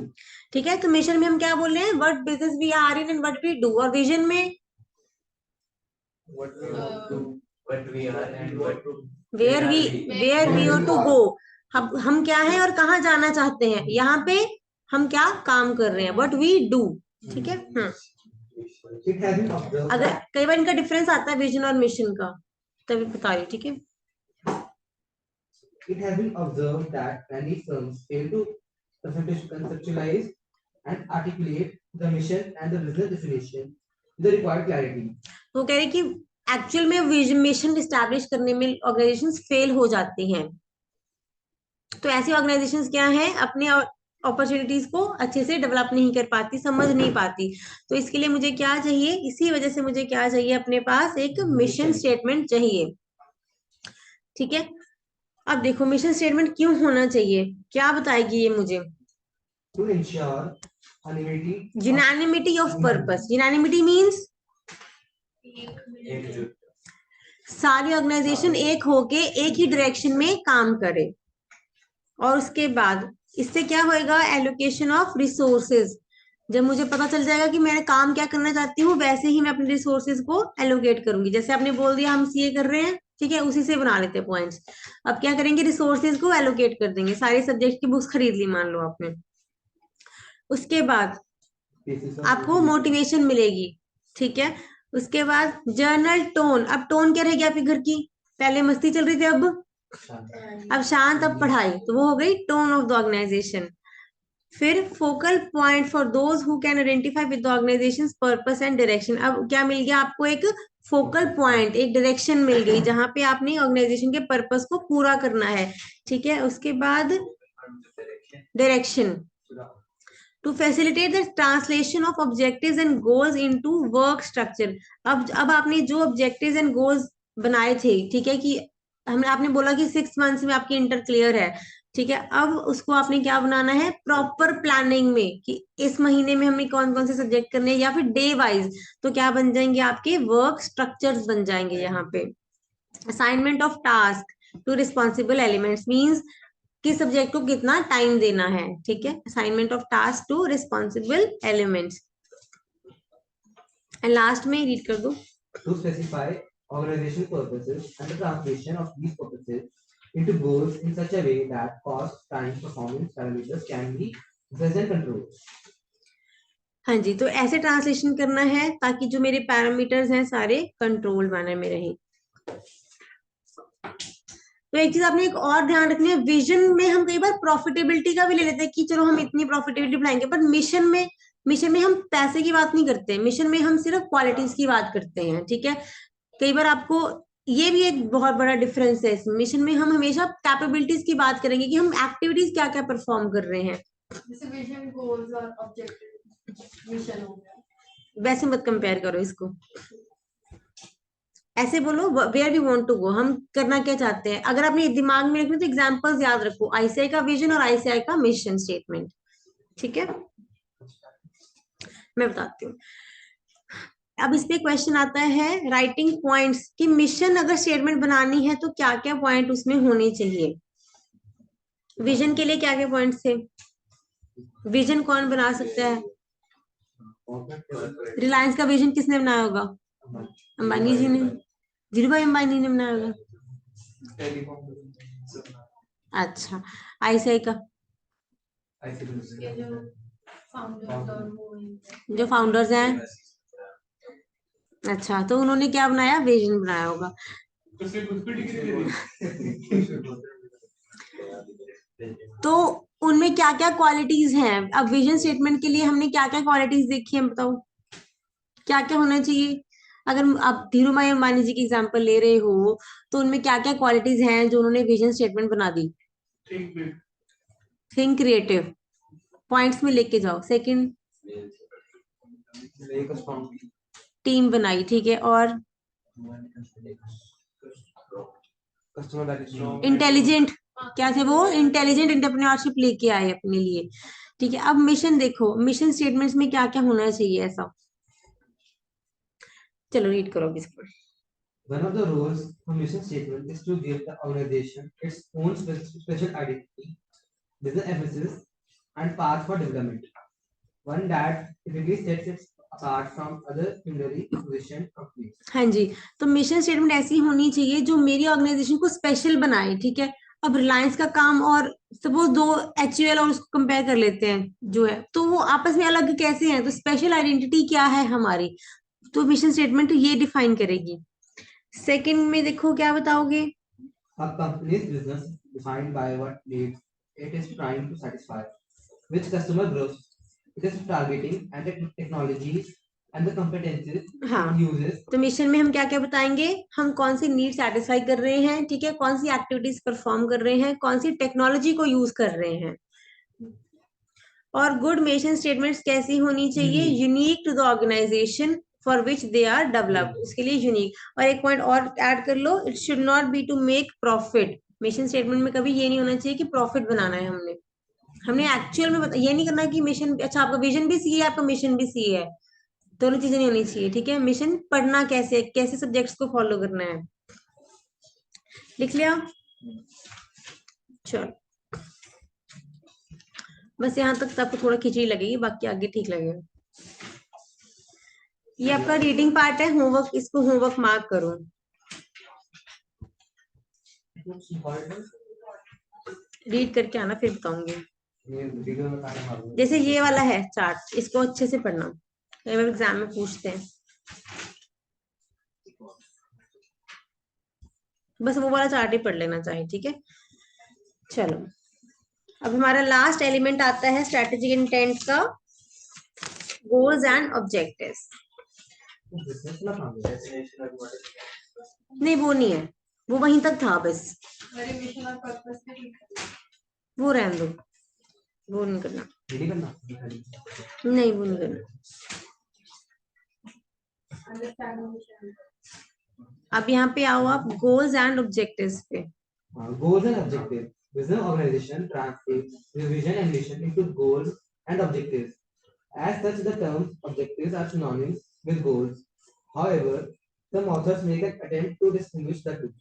ठीक है, तो मिशन में हम क्या बोल रहे हैं, what business we are in and what we do. और विजन में What we want to, what we are and what where we are to go, हम क्या है और कहाँ जाना चाहते हैं, यहाँ पे हम क्या काम कर रहे हैं, व्हाट वी डू। ठीक है। It has been observed अगर that कई बार इनका डिफरेंस आता है विजन और मिशन का, तभी बता रही हूँ, ठीक है। it has been observed that many firms fail to conceptualize and articulate the mission and the business definition with the required clarity. वो कह रहे कि एक्चुअल में विजन मिशन स्टैब्लिश करने में ऑर्गेनाइजेशंस फेल हो जाती हैं। तो ऐसी ऑर्गेनाइजेशंस क्या है, अपने अपॉर्चुनिटीज को अच्छे से डेवलप नहीं कर पाती, समझ नहीं पाती। तो इसके लिए मुझे क्या चाहिए, इसी वजह से मुझे क्या चाहिए, अपने पास एक मिशन स्टेटमेंट चाहिए। ठीक है। अब देखो मिशन स्टेटमेंट क्यों होना चाहिए, क्या बताएगी ये मुझे। To ensure unanimity unanimity of purpose, unanimity means सारी ऑर्गेनाइजेशन एक होके एक ही डायरेक्शन में काम करे। और उसके बाद इससे क्या होएगा, एलोकेशन ऑफ रिसोर्सेज। जब मुझे पता चल जाएगा कि मैं काम क्या करना चाहती हूँ, वैसे ही मैं अपने रिसोर्सेज को एलोकेट करूंगी। जैसे आपने बोल दिया हम सीए कर रहे हैं, ठीक है, उसी से बना लेते हैं पॉइंट्स। अब क्या करेंगे, रिसोर्सेज को एलोकेट कर देंगे, सारे सब्जेक्ट की बुक्स खरीद ली मान लो आपने। उसके बाद आपको मोटिवेशन मिलेगी, ठीक है। उसके बाद जर्नल टोन, अब टोन क्या रहेगी आपके घर की, पहले मस्ती चल रही थी, अब शांत, अब पढ़ाई, तो वो हो गई टोन ऑफ द ऑर्गेनाइजेशन। फिर focal point for those who can identify with the organization purpose and direction. अब क्या मिल गया आपको, एक फोकल पॉइंट, एक डायरेक्शन मिल गई जहां पे आपने ऑर्गेनाइजेशन के पर्पस को पूरा करना है, ठीक है। उसके बाद direction to facilitate the translation of objectives and goals into work structure. अब आपने जो ऑब्जेक्टिव्स एंड गोल्स बनाए थे, ठीक है, कि हमने आपने बोला कि 6 मंथ्स में आपकी इंटर क्लियर है, ठीक है। अब उसको आपने क्या बनाना है, प्रॉपर प्लानिंग में, कि इस महीने में हमें कौन कौन से सब्जेक्ट करने हैं, या फिर डे वाइज, तो क्या बन जाएंगे आपके वर्क स्ट्रक्चर्स बन जाएंगे यहाँ पे। Assignment of task to responsible elements means किस सब्जेक्ट को कितना टाइम देना है, ठीक है। Assignment of task to responsible elements. And last में रीड कर दो। to specify organizational purposes and the translation of these purposes into goals in such a way that cost, time, performance parameters can be assessed and controlled. हाँ जी, तो ऐसे ट्रांसलेशन करना है ताकि जो मेरे पैरामीटर्स हैं सारे कंट्रोल मैनर में रहें। तो एक चीज आपने एक और ध्यान रखनी है, विजन में हम कई बार प्रॉफिटेबिलिटी का भी ले लेते हैं कि चलो हम इतनी प्रॉफिटेबिलिटी बनाएंगे, पर मिशन में हम पैसे की बात नहीं करते, मिशन में हम सिर्फ क्वालिटीज की बात करते हैं, ठीक है। कई बार आपको ये भी एक बहुत बड़ा डिफरेंस है इसमें, मिशन में हम हमेशा कैपेबिलिटीज की बात करेंगे कि हम एक्टिविटीज क्या क्या परफॉर्म कर रहे हैं। जैसे विजन, गोल्स और ऑब्जेक्टिव मिशन हो गया, वैसे मत कंपेयर करो इसको, ऐसे बोलो where we want to go, हम करना क्या चाहते हैं। अगर आपने दिमाग में रखना तो एग्जांपल्स याद रखो, आईसीआई का विजन और आईसीआई का मिशन स्टेटमेंट, ठीक है। मैं बताती हूँ। अब इस पे क्वेश्चन आता है राइटिंग पॉइंट्स, कि मिशन अगर स्टेटमेंट बनानी है तो क्या क्या पॉइंट उसमें होने चाहिए। विजन के लिए क्या क्या पॉइंट्स थे, विजन कौन बना सकता है, रिलायंस का विजन किसने बनाया होगा, अंबानी जी ने, धीरू भाई अंबानी ने बनाया होगा। अच्छा, आईसीआई का इसके जो फाउंडर्स और वो हैं। जो फाउंडर्स हैं, अच्छा, तो उन्होंने क्या बनाया, विजन बनाया होगा। उससे उसको डिग्री दे दी। तो उनमें क्या क्या क्वालिटीज हैं, अब विजन स्टेटमेंट के लिए हमने क्या क्या क्वालिटीज देखी हैं, बताओ क्या क्या होना चाहिए। अगर आप धीरूभाई अंबानी जी की एग्जांपल ले रहे हो, तो उनमें क्या क्या क्वालिटीज हैं जो उन्होंने विजन स्टेटमेंट बना दी। ठीक है। थिंक क्रिएटिव, पॉइंट्स में लेके जाओ। सेकंड, टीम बनाई, ठीक है, और customer that is strong, intelligent, क्या थे वो, इंटेलिजेंट एंटरप्रेन्योरशिप लेके आए अपने लिए। ठीक है, अब मिशन देखो, मिशन स्टेटमेंट्स में क्या क्या होना चाहिए ऐसा। चलो रीड करो अब इसको। one of the roles of mission statement is to give the organization its own special identity, business emphasis, and path for development. One that typically sets it apart from other similarly positioned companies. हाँ जी, तो मिशन स्टेटमेंट ऐसी होनी चाहिए जो मेरी ऑर्गेनाइजेशन को स्पेशल बनाए, ठीक है। अब रिलायंस का काम और सपोज दो एचयूएल और उसको कंपेयर कर लेते हैं जो है, तो वो आपस में अलग कैसे हैं, तो स्पेशल आइडेंटिटी क्या है हमारी, तो मिशन स्टेटमेंट ये डिफाइन करेगी। सेकंड में देखो क्या बताओगे। A company's business defined by what needs it is trying to satisfy, which customer groups it is targeting, and the technologies and the competencies हाँ, it uses. तो मिशन में हम क्या क्या बताएंगे, हम कौन सी नीड सेटिस्फाई कर रहे हैं, ठीक है, कौन सी एक्टिविटीज परफॉर्म कर रहे हैं, कौन सी टेक्नोलॉजी को यूज कर रहे हैं। और गुड मिशन स्टेटमेंट्स कैसी होनी चाहिए, unique to the organisation for which they are developed, उसके लिए यूनिक। और एक पॉइंट और ऐड कर लो, it should not be to make profit. Mission statement में कभी ये नहीं होना चाहिए कि प्रॉफिट बनाना है हमने, हमने एक्चुअल में ये नहीं करना कि मिशन, अच्छा आपका विजन भी सी है, आपका मिशन भी सी है, दोनों चीजें नहीं होनी चाहिए, ठीक है। मिशन पढ़ना कैसे, कैसे सब्जेक्ट्स को फॉलो करना है, लिख लिया। चलो, बस यहाँ तक आपको थोड़ा खिचड़ी लगेगी, बाकी आगे ठीक लगेगा। ये आपका रीडिंग पार्ट है, होमवर्क, इसको होमवर्क मार्क करो। रीड करके आना, फिर बताऊंगी। जैसे ये वाला है चार्ट, इसको अच्छे से पढ़ना, एग्जाम में पूछते हैं। बस वो वाला चार्ट ही पढ़ लेना चाहिए, ठीक है। चलो, अब हमारा लास्ट एलिमेंट आता है स्ट्रेटेजिक इंटेंट का, गोल्स एंड ऑब्जेक्टिव्स। नहीं वो नहीं है, वो वहीं तक था बस, मेरे मिशन और पर्पस के ठीक है। वो रहने दो, वो नहीं करना, नहीं वो नहीं करना। Understanding mission. अब यहाँ पे आओ आप गोल्स एंड ऑब्जेक्टिव्स पे। Goals and objectives. Business organization translates the vision and mission into goals and objectives. As such, the terms objectives are synonymous with goals. However, some authors make an attempt to distinguish the two.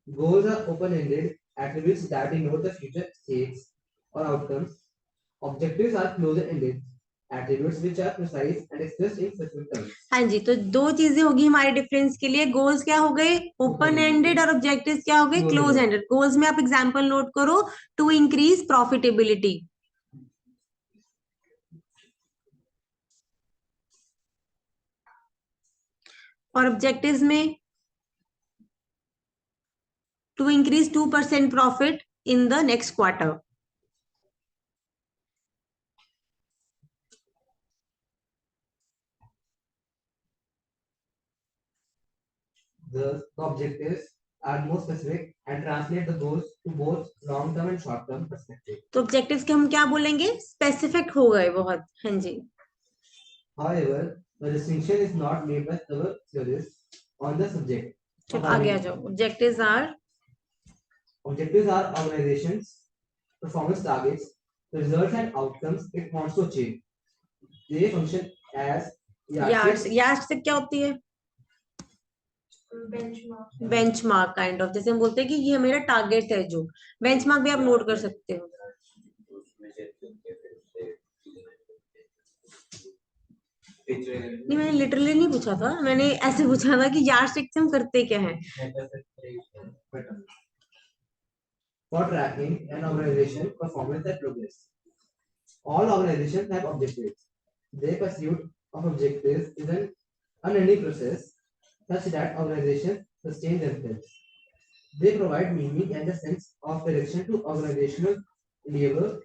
Goals are open-ended attributes that denote the future states or outcomes. Objectives are closed-ended attributes which are precise and expressed in specific terms. हाँ जी, तो दो चीजें होगी हमारे डिफरेंस के लिए, गोल्स क्या हो गए, ओपन एंडेड, और ऑब्जेक्टिव्स क्या हो गए, क्लोज एंडेड। गोल्स में आप एग्जांपल नोट करो, टू इंक्रीज प्रॉफिटेबिलिटी, और ऑब्जेक्टिव्स में to increase 2% profit in the next quarter. The objectives are more specific and translate the goals to both long-term and short-term perspective. तो ऑब्जेक्टिव्स के हम क्या बोलेंगे, स्पेसिफिक हो गए बहुत, हाँ जी। However, the distinction is not made by several theorists on the subject. चलो आगे आ जाओ। Objectives are, Objectives are organizations' performance targets, the results and outcomes it wants to achieve. They function as yardstick क्या होती है, बेंचमार्क। बेंचमार्क काइंड ऑफ, जैसे हम बोलते हैं कि ये मेरा टारगेट है, जो बेंचमार्क भी आप नोट कर सकते हो। नहीं मैंने लिटरली नहीं पूछा था, मैंने ऐसे पूछा था कि यार्डस्टिक से हम करते क्या है। for tracking an organization performance and progress. All organizations have objectives. Their pursuit of objectives is an unending process such that organizations sustain themselves. They provide meaning and a sense of direction to organizational labor.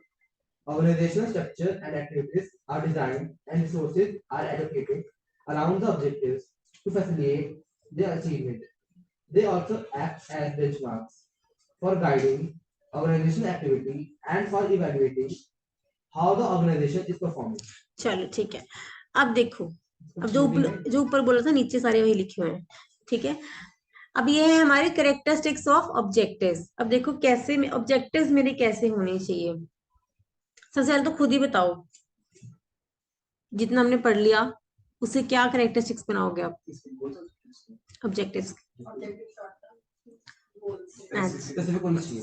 Organizational structure and activities are designed and resources are allocated around the objectives to facilitate their achievement. They also act as benchmarks for guiding organizational activity and for evaluating how the organization is performing. चलो ठीक है, अब देखो, अब जो ऊपर बोला था नीचे सारे वही लिखे हुए हैं, ठीक है। अब ये है हमारे कैरेक्टरिस्टिक्स ऑफ ऑब्जेक्टिव्स। अब देखो कैसे ऑब्जेक्टिव्स मेरे कैसे होने चाहिए। सबसे पहले तो खुद ही बताओ, जितना हमने पढ़ लिया उससे क्या कैरेक्टरिस्टिक्स बनाओगे आप ऑब्जेक्टिव्स।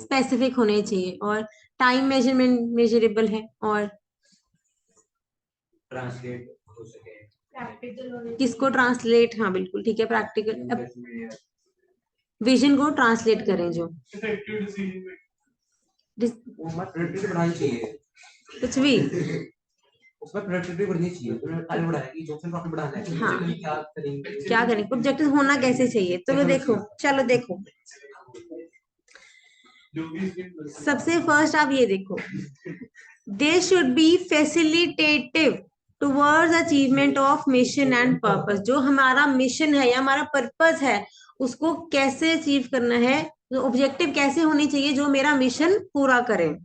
स्पेसिफिक होने चाहिए, और टाइम मेजरेबल है, और ट्रांसलेट हो सके, प्रैक्टिकल होने किसको ट्रांसलेट, हाँ बिल्कुल ठीक है, प्रैक्टिकल विजन को ट्रांसलेट करें जो इफेक्टिव डिसीजन वो मत प्रोडक्टिविटी बढ़ानी चाहिए, कुछ भी उसमें प्रोडक्टिविटी बढ़नी चाहिए, तो टाइम बढ़ाएगी, जो फिर प्रॉफिट बढ़ाना है, हाँ। क्या करेंगे ऑब्जेक्टिव होना कैसे चाहिए। चलो देखो सबसे फर्स्ट आप ये देखो, they should be facilitative towards achievement of mission and purpose. जो हमारा मिशन है या हमारा पर्पस है उसको कैसे अचीव करना है, ऑब्जेक्टिव कैसे होने चाहिए जो मेरा मिशन पूरा करें।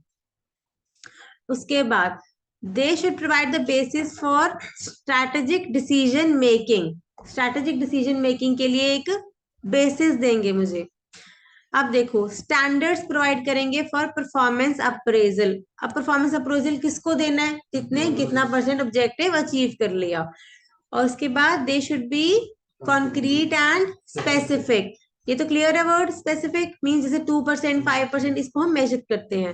उसके बाद they should provide the basis for strategic decision making. Strategic decision making के लिए एक बेसिस देंगे मुझे। अब देखो स्टैंडर्ड्स प्रोवाइड करेंगे फॉर परफॉर्मेंस अप्रेजल। अब परफॉर्मेंस अप्रेजल किसको देना है, कितना परसेंट ऑब्जेक्टिव अचीव कर लिया। और उसके बाद they should be concrete and specific. ये तो क्लियर है वर्ड। स्पेसिफिक मीन जैसे 2%, 5% इसको हम मेजर करते हैं।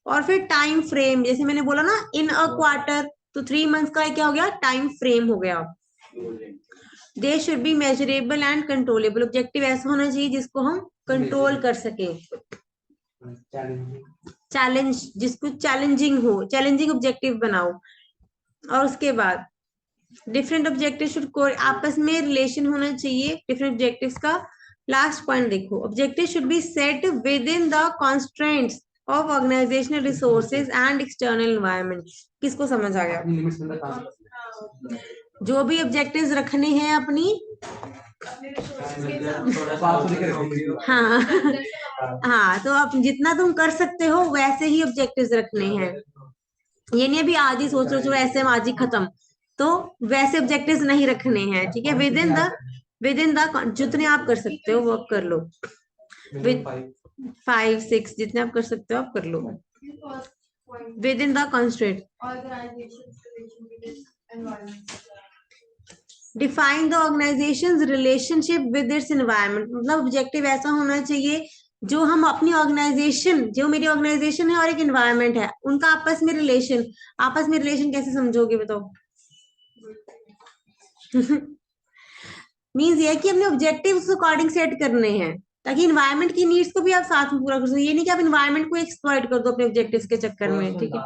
और फिर टाइम फ्रेम, जैसे मैंने बोला ना इन अ क्वार्टर, तो 3 मंथ्स का क्या हो गया, टाइम फ्रेम हो गया। They should be measurable and controllable. Objective ऐसा होना चाहिए जिसको हम कंट्रोल कर सके। चैलेंज, जिसको चैलेंजिंग हो, चैलेंजिंग ऑब्जेक्टिव बनाओ। और उसके बाद डिफरेंट ऑब्जेक्टिव शुड आपस में रिलेशन होना चाहिए डिफरेंट ऑब्जेक्टिव्स का। लास्ट पॉइंट देखो, objective should be set within the constraints of organizational resources and external environment. किसको समझ आ गया? जो भी ऑब्जेक्टिव्स रखने हैं अपनी, हाँ हाँ, तो आप जितना तुम कर सकते हो वैसे ही ऑब्जेक्टिव्स रखने हैं। ये नहीं अभी आज ही सोच रहे हो ऐसे हम आज ही खत्म, तो वैसे ऑब्जेक्टिव्स नहीं रखने हैं, ठीक है। विद इन द जितने आप कर सकते हो वो आप कर लो। विद 5, 6 जितने आप कर सकते हो आप कर लो। Within the constraint define the organisation's relationship with its environment. मतलब ऑब्जेक्टिव ऐसा होना चाहिए जो हम अपनी ऑर्गेनाइजेशन, जो मेरी ऑर्गेनाइजेशन है और एक एनवायरनमेंट है, उनका आपस में रिलेशन कैसे समझोगे बताओ? मींस ये कि अपने ऑब्जेक्टिव उस अकॉर्डिंग सेट करने हैं ताकि एनवायरनमेंट की नीड्स को भी आप साथ में पूरा कर सको। ये नहीं कि आप एनवायरनमेंट को एक्सप्लॉइट कर दो अपने ऑब्जेक्टिव्स के चक्कर में, ठीक है।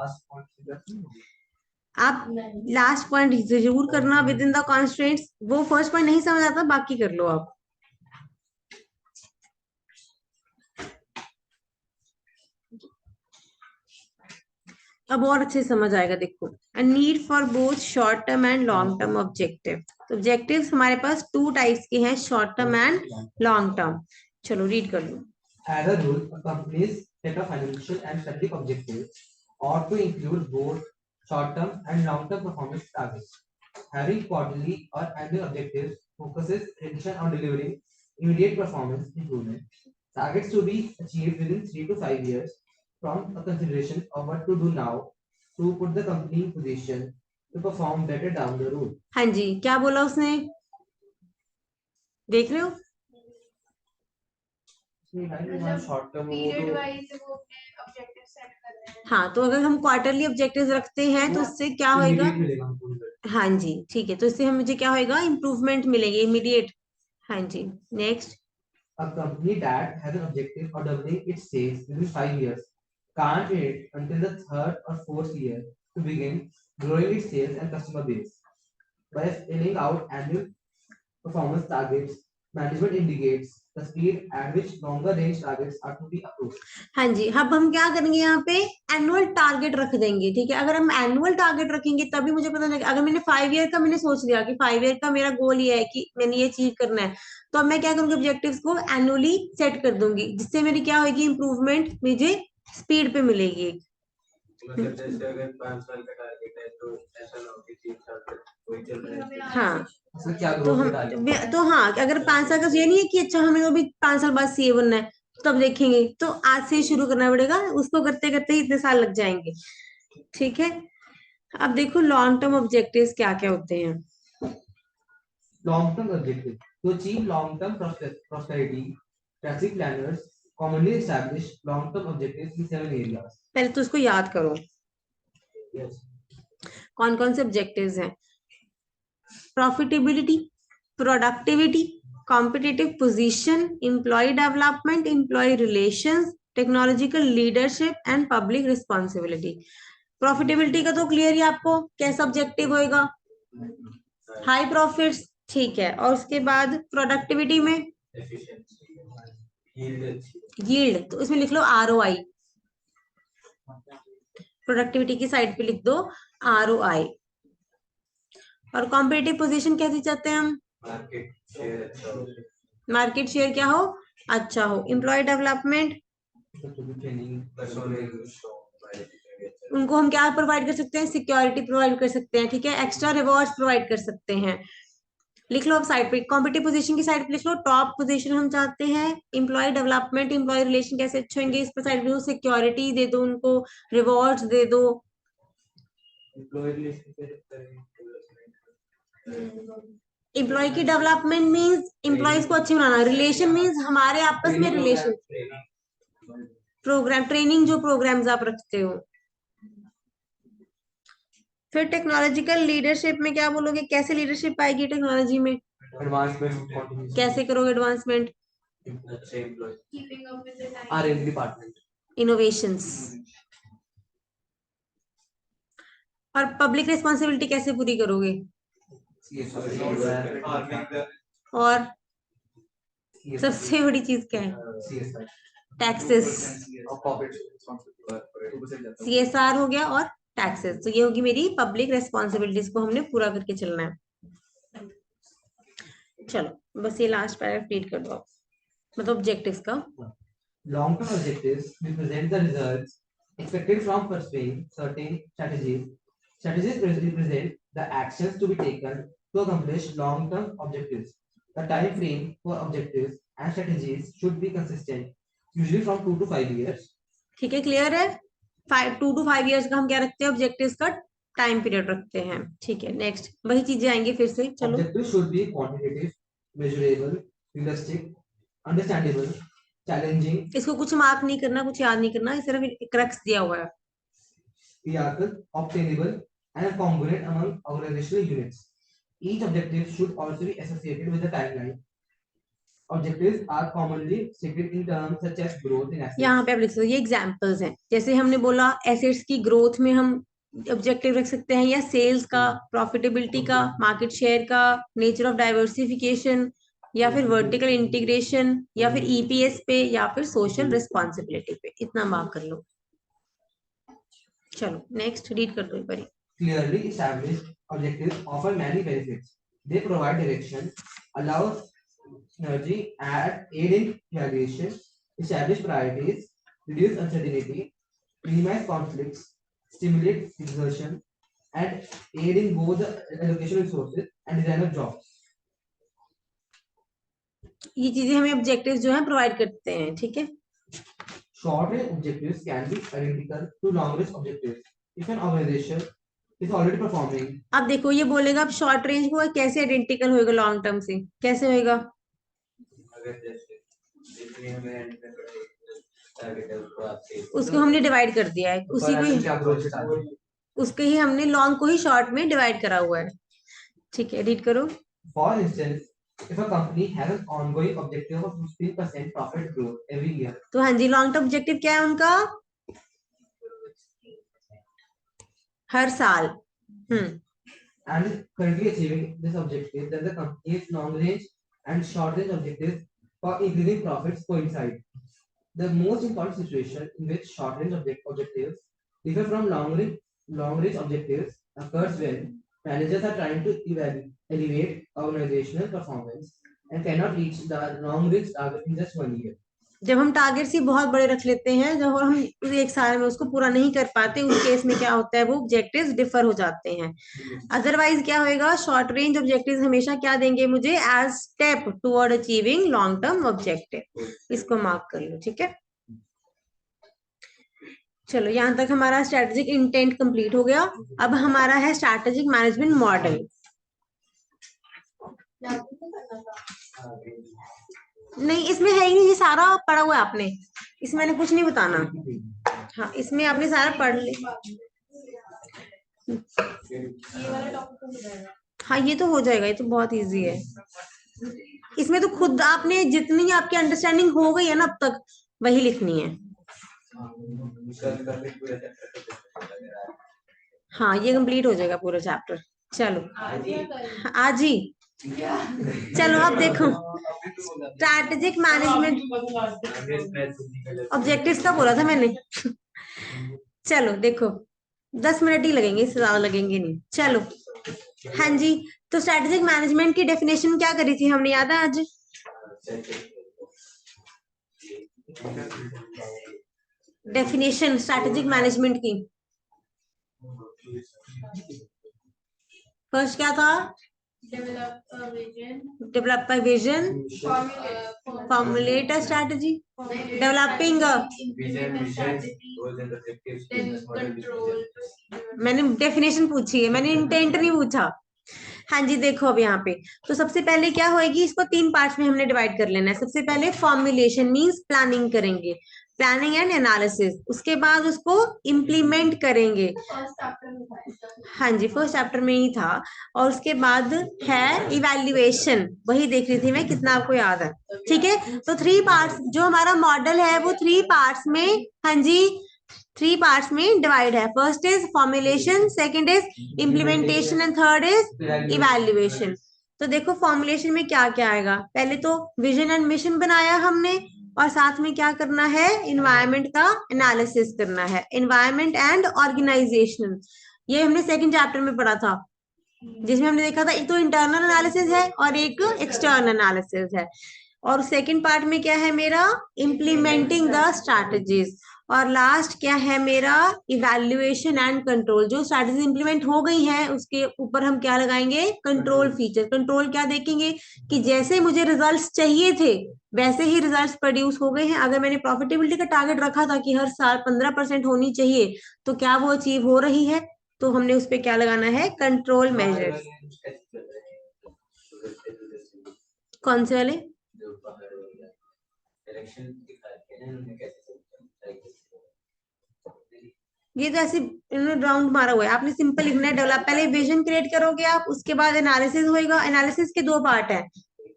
आप लास्ट पॉइंट जरूर करना विद इन द कॉन्स्ट्रेंट्स। वो फर्स्ट पॉइंट नहीं समझ आता, बाकी कर लो आप। अब और अच्छे समझ आएगा। देखो, a need for both short term and long term objective. तो ऑब्जेक्टिव्स हमारे पास 2 टाइप्स के हैं, short term and long term. चलो रीड कर लो। As a rule, a company's set of financial and strategic objectives ought to include both short-term and long-term performance targets. Having quarterly or annual objectives focuses attention on delivering immediate performance improvement. Targets to be achieved within 3 to 5 years from a consideration of what to do now to put the company in position to perform better down the road. हाँ जी, क्या बोला उसने, देख रहे हो? शॉर्ट टर्म पीरियड वाइज वो अपने ऑब्जेक्टिव सेट कर रहे हैं। हाँ, तो अगर हम क्वार्टरली ऑब्जेक्टिव्स रखते हैं तो उससे क्या होएगा? हाँ जी ठीक है, तो इससे हम मुझे क्या होएगा, इम्प्रूवमेंट मिलेंगे इमीडिएट। हाँ जी next. A company that has an objective of doubling its sales within 5 years can't wait until the third or fourth year to begin growing its sales and customer base. By spelling out annual performance targets, management indicates the speed at which longer range targets are to be approached. हाँ जी, अब हम क्या करेंगे यहाँ पे एनुअल टारगेट रख देंगे। ठीक है, अगर हम एनुअल टारगेट रखेंगे तभी मुझे पता लगेगा। अगर मैंने 5 ईयर का मैंने सोच लिया कि 5 ईयर का मेरा गोल ये है कि मैंने ये अचीव करना है, तो अब मैं क्या करूंगी, ऑब्जेक्टिव्स को एनुअली सेट कर दूंगी, जिससे मेरी क्या होगी, इंप्रूवमेंट मुझे स्पीड पे मिलेगी। मतलब जैसे अगर 5 साल का टारगेट है तो ऐसा ना हो कि 3 साल तक वही चल रहा है। हाँ, इसमें क्या तो ग्रोथ हम डालेंगे? तो हाँ, अगर 5 साल का ये नहीं है कि अच्छा हमें तो अभी 5 साल बाद सीए बनना है, तब देखेंगे, तो आज से ही शुरू करना पड़ेगा, उसको करते करते ही इतने साल लग जाएंगे। ठीक है, अब देखो लॉन्ग टर्म ऑब्जेक्टिव्स क्या क्या होते हैं। Long-term objective. To achieve long-term prosperity, strategic planners commonly establish long-term objectives in 7 areas. पहले तो उसको याद करो, Yes. कौन कौन से ऑब्जेक्टिव्स हैं। Profitability, productivity, competitive position, employee development, employee relations, technological leadership and public responsibility. Profitability का तो क्लियर ही आपको कैसा ऑब्जेक्टिव होएगा, हाई प्रॉफिट्स। ठीक है, और उसके बाद प्रोडक्टिविटी में एफिशिएंसी, यील्ड अच्छी, यील्ड, तो इसमें लिख लो आरओआई। प्रोडक्टिविटी की साइड पे लिख दो आरओआई। और कॉम्पिटिटिव पोजीशन कैसी चाहते हैं हम, मार्केट शेयर अच्छा हो, मार्केट शेयर क्या हो, अच्छा हो। Employee development, Training. उनको हम क्या प्रोवाइड कर सकते हैं, सिक्योरिटी प्रोवाइड कर सकते हैं। ठीक है, एक्स्ट्रा रिवॉर्ड्स प्रोवाइड कर सकते हैं। लिख लो अब साइड पे, कॉम्पिटिटिव पोजीशन की साइड पे लिख लो टॉप पोजीशन हम चाहते हैं। एम्प्लॉय डेवलपमेंट, एम्प्लॉय रिलेशन कैसे अच्छे होंगे, इस पर साइड पे सिक्योरिटी दे दो उनको, रिवॉर्ड्स दे दो। एम्प्लॉय रिलेशन पे एम्प्लॉय की डेवलपमेंट मींस एम्प्लॉयज को अच्छे बनाना, रिलेशन मींस हमारे आपस में रिलेशन, प्रोग्राम ट्रेनिंग, जो प्रोग्राम्स आप रखते हो। फिर टेक्नोलॉजिकल लीडरशिप में क्या बोलोगे, कैसे लीडरशिप आएगी टेक्नोलॉजी में, एडवांसमेंट, कैसे करोगे एडवांसमेंट, अच्छे employ, keeping up with the time, R and D department, innovations. और पब्लिक रिस्पॉन्सिबिलिटी कैसे पूरी करोगे, और सबसे बड़ी चीज क्या है, टैक्सेस, सीएसआर हो गया और टैक्सेस। तो ये होगी मेरी पब्लिक रिस्पॉन्सिबिलिटीज को हमने पूरा करके चलना है। चलो बस ये लास्ट पैराग्राफ रीड कर दो, मतलब ऑब्जेक्टिव्स का। Long-term objectives represent the results expected from pursuing certain strategies. Strategies represent the actions to be taken to accomplish long-term objectives. The time frame for objectives and strategies should be consistent, usually from 2 to 5 years. ठीक है, क्लियर है। 2 to 5 years का हम क्या रखते हैं, ऑब्जेक्टिव्स का टाइम पीरियड रखते हैं। ठीक है, नेक्स्ट वही चीजें आएंगी फिर से। चलो, Objectives should be quantitative, measurable, realistic, understandable, challenging, इसको कुछ मार्क नहीं करना, कुछ याद नहीं करना, इस सिर्फ क्रक्स दिया हुआ है। hierarchical, obtainable, and congruent among organizational units. Each objective should also be associated with a timeline. Objectives are commonly stated in terms such as growth in assets. यहाँ पे आप लिख सकते हो, ये एग्जांपल्स हैं। जैसे हमने बोला एसेट्स की ग्रोथ में हम ऑब्जेक्टिव रख सकते हैं, या सेल्स का, प्रॉफिटेबिलिटी का, मार्केट शेयर का, नेचर ऑफ डाइवर्सिफिकेशन, या फिर वर्टिकल इंटीग्रेशन, या फिर ईपीएस पे, या फिर सोशल रिस्पॉन्सिबिलिटी पे। इतना मार्क कर लो। चलो नेक्स्ट रीड कर दो एक बारी। Clearly established objectives offer many benefits. They provide direction, allow synergy, aid in evaluation, establish priorities, reduce uncertainty, minimize conflicts, stimulate exertion, and aid in both the allocation of resources and design of jobs. ये चीजें हमें ऑब्जेक्टिव्स जो है प्रोवाइड करते हैं। ठीक है, Short range objectives can be identical to long range objectives. If an organization is already performing, अब देखो ये बोलेगा अब शॉर्ट रेंज को कैसे आइडेंटिकल होएगा लॉन्ग टर्म से, कैसे होएगा, अगर जैसे जितनी हमें एंड में टारगेट है उसको आपसे उसको हमने डिवाइड कर दिया है, उसी को ही, उसके ही हमने लॉन्ग को ही शॉर्ट में डिवाइड करा हुआ है। ठीक है, रीड करो। for instance, if a company has an ongoing objective of 15% profit growth every year. तो हाँ जी, लॉन्ग टर्म ऑब्जेक्टिव क्या है उनका? हर साल। And is currently achieving this objective, then the company's long range and short range objectives for increasing profits coincide. The most important situation in which short range objectives differ from long range objectives occurs when managers are trying to elevate organizational performance and cannot reach the long range target in just 1 year. जब हम टारगेट्स ही बहुत बड़े रख लेते हैं, जब हम एक साल में उसको पूरा नहीं कर पाते, उस केस में क्या होता है, वो ऑब्जेक्टिव्स डिफर हो जाते हैं। अदरवाइज क्या होएगा, शॉर्ट रेंज ऑब्जेक्टिव्स हमेशा क्या देंगे मुझे, as step toward achieving long term objective. इसको मार्क कर लो, ठीक है। चलो, यहां तक हमारा स्ट्रेटेजिक इंटेंट कंप्लीट हो गया। अब हमारा है स्ट्रेटेजिक मैनेजमेंट मॉडल। नहीं, इसमें है ही नहीं, ये सारा पढ़ा हुआ है आपने, इसमें मैंने कुछ नहीं बताना। हाँ, इसमें आपने सारा पढ़ लिया। हाँ, ये तो हो जाएगा, ये तो बहुत इजी है। इसमें तो खुद आपने जितनी आपकी अंडरस्टैंडिंग हो गई है ना अब तक, वही लिखनी है। हाँ, ये कंप्लीट हो जाएगा पूरा चैप्टर। चलो आज ही। चलो अब देखो, स्ट्रैटेजिक मैनेजमेंट ऑब्जेक्टिव्स का बोला था मैंने। चलो देखो, 10 मिनट ही लगेंगे, इससे ज्यादा लगेंगे नहीं। चलो हाँ जी, तो स्ट्रैटेजिक मैनेजमेंट की डेफिनेशन क्या करी थी हमने, याद है आज? डेफिनेशन स्ट्रैटेजिक मैनेजमेंट की फर्स्ट क्या था? Develop a vision, formulate a strategy, developing मैंने डेफिनेशन पूछी है, मैंने इंटेंट नहीं पूछा। हाँ जी, देखो अब यहाँ पे तो सबसे पहले क्या होएगी, इसको 3 पार्ट्स में हमने डिवाइड कर लेना है। सबसे पहले फॉर्मुलेशन मींस प्लानिंग करेंगे, प्लानिंग एंड एनालिसिस। उसके बाद उसको इम्प्लीमेंट करेंगे। हाँ जी, फर्स्ट चैप्टर में ही था। और उसके बाद है इवैल्यूएशन, वही देख रही थी मैं कितना आपको याद है। ठीक है, तो 3 पार्ट्स जो हमारा मॉडल है वो 3 पार्ट्स में, हाँ जी 3 पार्ट्स में डिवाइड है। First is formulation, second is implementation and third is evaluation. तो देखो फॉर्मुलेशन में क्या क्या आएगा, पहले तो विजन एंड मिशन बनाया हमने, और साथ में क्या करना है, एनवायरनमेंट का एनालिसिस करना है, एनवायरनमेंट एंड ऑर्गेनाइजेशनल। ये हमने सेकंड चैप्टर में पढ़ा था, जिसमें हमने देखा था एक तो इंटरनल एनालिसिस है और एक एक्सटर्नल एनालिसिस है। और सेकंड पार्ट में क्या है मेरा, इम्प्लीमेंटिंग द स्ट्रैटेजीज। और लास्ट क्या है मेरा, इवैल्यूएशन एंड कंट्रोल। जो स्ट्रैटेजी इंप्लीमेंट हो गई है उसके ऊपर हम क्या लगाएंगे, कंट्रोल फीचर। कंट्रोल क्या देखेंगे कि जैसे मुझे रिजल्ट्स चाहिए थे वैसे ही रिजल्ट्स प्रोड्यूस हो गए हैं। अगर मैंने प्रॉफिटेबिलिटी का टारगेट रखा था कि हर साल 15% होनी चाहिए, तो क्या वो अचीव हो रही है, तो हमने उस पर क्या लगाना है, कंट्रोल मेजर्स। कौन से वाले? ये तो ऐसे राउंड मारा हुआ है, आपने सिंपल लिखना है। डेवलप, पहले विजन क्रिएट करोगे आप, उसके बाद एनालिसिस होएगा। एनालिसिस के 2 पार्ट है,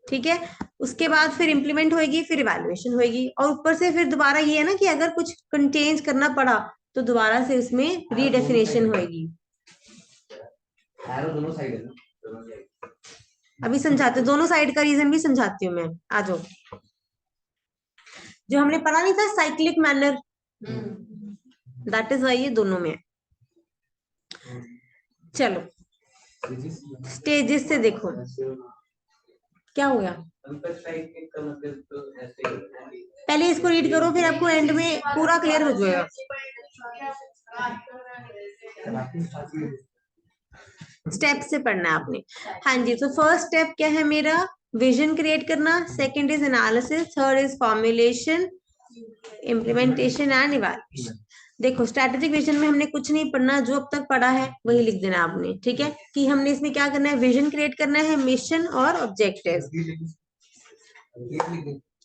ठीक है। उसके बाद फिर इंप्लीमेंट होएगी, फिर इवैल्यूएशन होएगी, और ऊपर से फिर दोबारा ये है ना कि अगर कुछ चेंज करना पड़ा तो दोबारा से उसमें रीडेफिनेशन होएगी। दोनों साइड है ना, अभी समझाते, दोनों साइड का रीजन भी समझाती हूँ मैं, आ जाओ। जो हमने पढ़ा नहीं था cyclic manner, that is why ये दोनों में है। चलो स्टेजेस से देखो क्या हो गया। पहले इसको रीड करो, फिर आपको एंड में पूरा क्लियर हो जाएगा। स्टेप से पढ़ना है आपने। हाँ जी, तो फर्स्ट स्टेप क्या है मेरा, विजन क्रिएट करना, second is analysis, third is formulation, implementation and evaluation. देखो स्ट्रैटेजिक विजन में हमने कुछ नहीं पढ़ना, जो अब तक पढ़ा है वही लिख देना आपने, ठीक है। कि हमने इसमें क्या करना है, विजन क्रिएट करना है, मिशन और ऑब्जेक्टिव।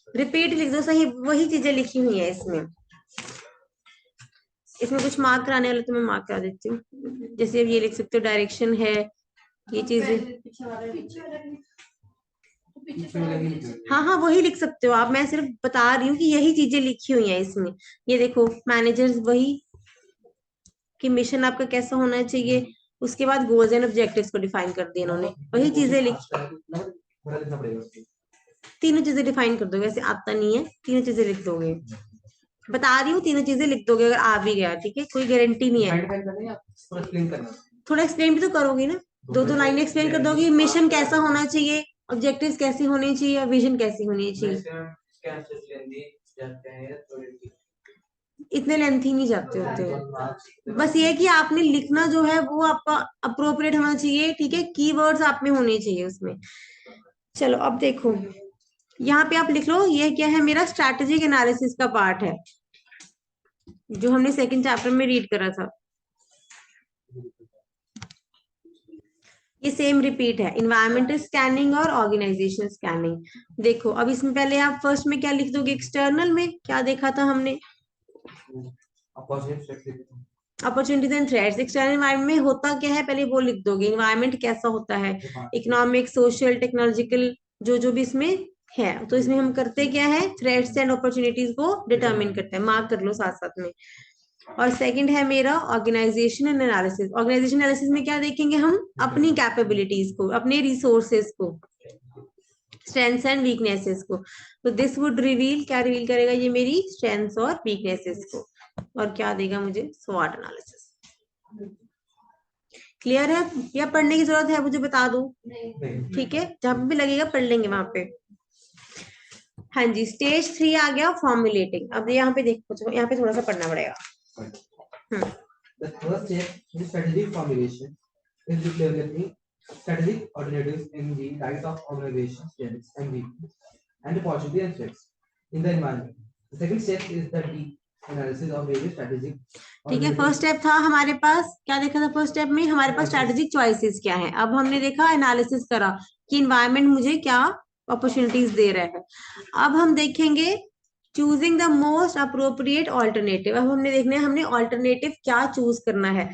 रिपीट लिख दो, सही वही चीजें लिखी हुई है इसमें। इसमें कुछ मार्क कराने वाले तो मैं मार्क करा देती हूँ। जैसे अब ये लिख सकते हो, डायरेक्शन है, ये चीजें पीछे इसमें लगी लिखी हुई है। हाँ हाँ वही लिख सकते हो आप, मैं सिर्फ बता रही हूँ कि यही चीजें लिखी हुई हैं इसमें। ये देखो मैनेजर्स वही कि मिशन आपका कैसा होना चाहिए, उसके बाद गोल्स एंड ऑब्जेक्टिव्स को डिफाइन कर दिया इन्होंने, वही चीजें लिख, बड़ा लिखना पड़ेगा उसको। तीनों चीजें डिफाइन कर दोगे, वैसे आता नहीं है, तीनों चीजें लिख दोगे, बता रही हूँ तीनों चीजें लिख दोगे अगर आ भी गया, ठीक है, कोई गारंटी नहीं है। डिफाइन करना है या पूरा एक्सप्लेन करना है? थोड़ा एक्सप्लेन भी तो करोगी ना, दो दो लाइन एक्सप्लेन कर दोगी, मिशन कैसा होना चाहिए, ऑब्जेक्टिव्स कैसे होने चाहिए और विजन कैसी होनी चाहिए। मैक्सिमम इसके आंसर्स लेंदी जाते हैं या थोड़ी इतने लेंथी नहीं जाते होते हैं, बस ये है कि आपने लिखना जो है वो आपका अप्रोप्रिएट होना चाहिए, ठीक है, कीवर्ड्स आप में होने चाहिए उसमें। चलो अब देखो यहाँ पे आप लिख लो, ये क्या है, मेरा स्ट्रैटेजिक एनालिसिस का पार्ट है जो हमने सेकंड चैप्टर में रीड करा था। ये सेम रिपीट है, इन्वायरमेंटल स्कैनिंग और ऑर्गेनाइजेशन स्कैनिंग। देखो अब इसमें पहले आप फर्स्ट में क्या लिख दोगे, एक्सटर्नल में क्या देखा था हमने, opportunities and threats. External environment में होता क्या है पहले वो लिख दोगे, इन्वायरमेंट कैसा होता है, इकोनॉमिक सोशल टेक्नोलॉजिकल जो भी इसमें है, तो इसमें हम करते क्या है, थ्रेट्स एंड अपॉर्चुनिटीज को डिटरमिन करते हैं, मार्क कर लो साथ साथ में। और सेकंड है मेरा organization and analysis. Organization analysis में क्या देखेंगे हम, अपनी कैपेबिलिटीज को, अपने रिसोर्सेज को, स्ट्रेंथ्स एंड वीकनेसेस को। तो दिस वुड रिवील, क्या रिवील करेगा ये, मेरी स्ट्रेंथ्स और वीकनेसेस को, और क्या देगा मुझे, स्वॉट एनालिसिस। क्लियर है या पढ़ने की जरूरत है मुझे बता दूं, ठीक है, जहां भी लगेगा पढ़ लेंगे वहां पे। हाँ जी, स्टेज 3 आ गया फॉर्मुलेटिंग। अब यहाँ पे देखो, यहाँ पे थोड़ा सा पढ़ना पड़ेगा। The first step in strategic formulation is developing strategic alternatives in the light of organization strengths and weaknesses and opportunity and threats in the environment. The second step is the deep analysis of various strategic ठीक है, फर्स्ट स्टेप था हमारे पास, क्या देखा था फर्स्ट स्टेप में, हमारे पास स्ट्रेटेजिक चॉइसेस क्या है। अब हमने देखा एनालिसिस करा कि इन्वायरमेंट मुझे क्या अपॉर्चुनिटीज दे रहा है। अब हम देखेंगे choosing the most appropriate alternative. अब हमने देखना है हमने ऑल्टरनेटिव क्या चूज करना है।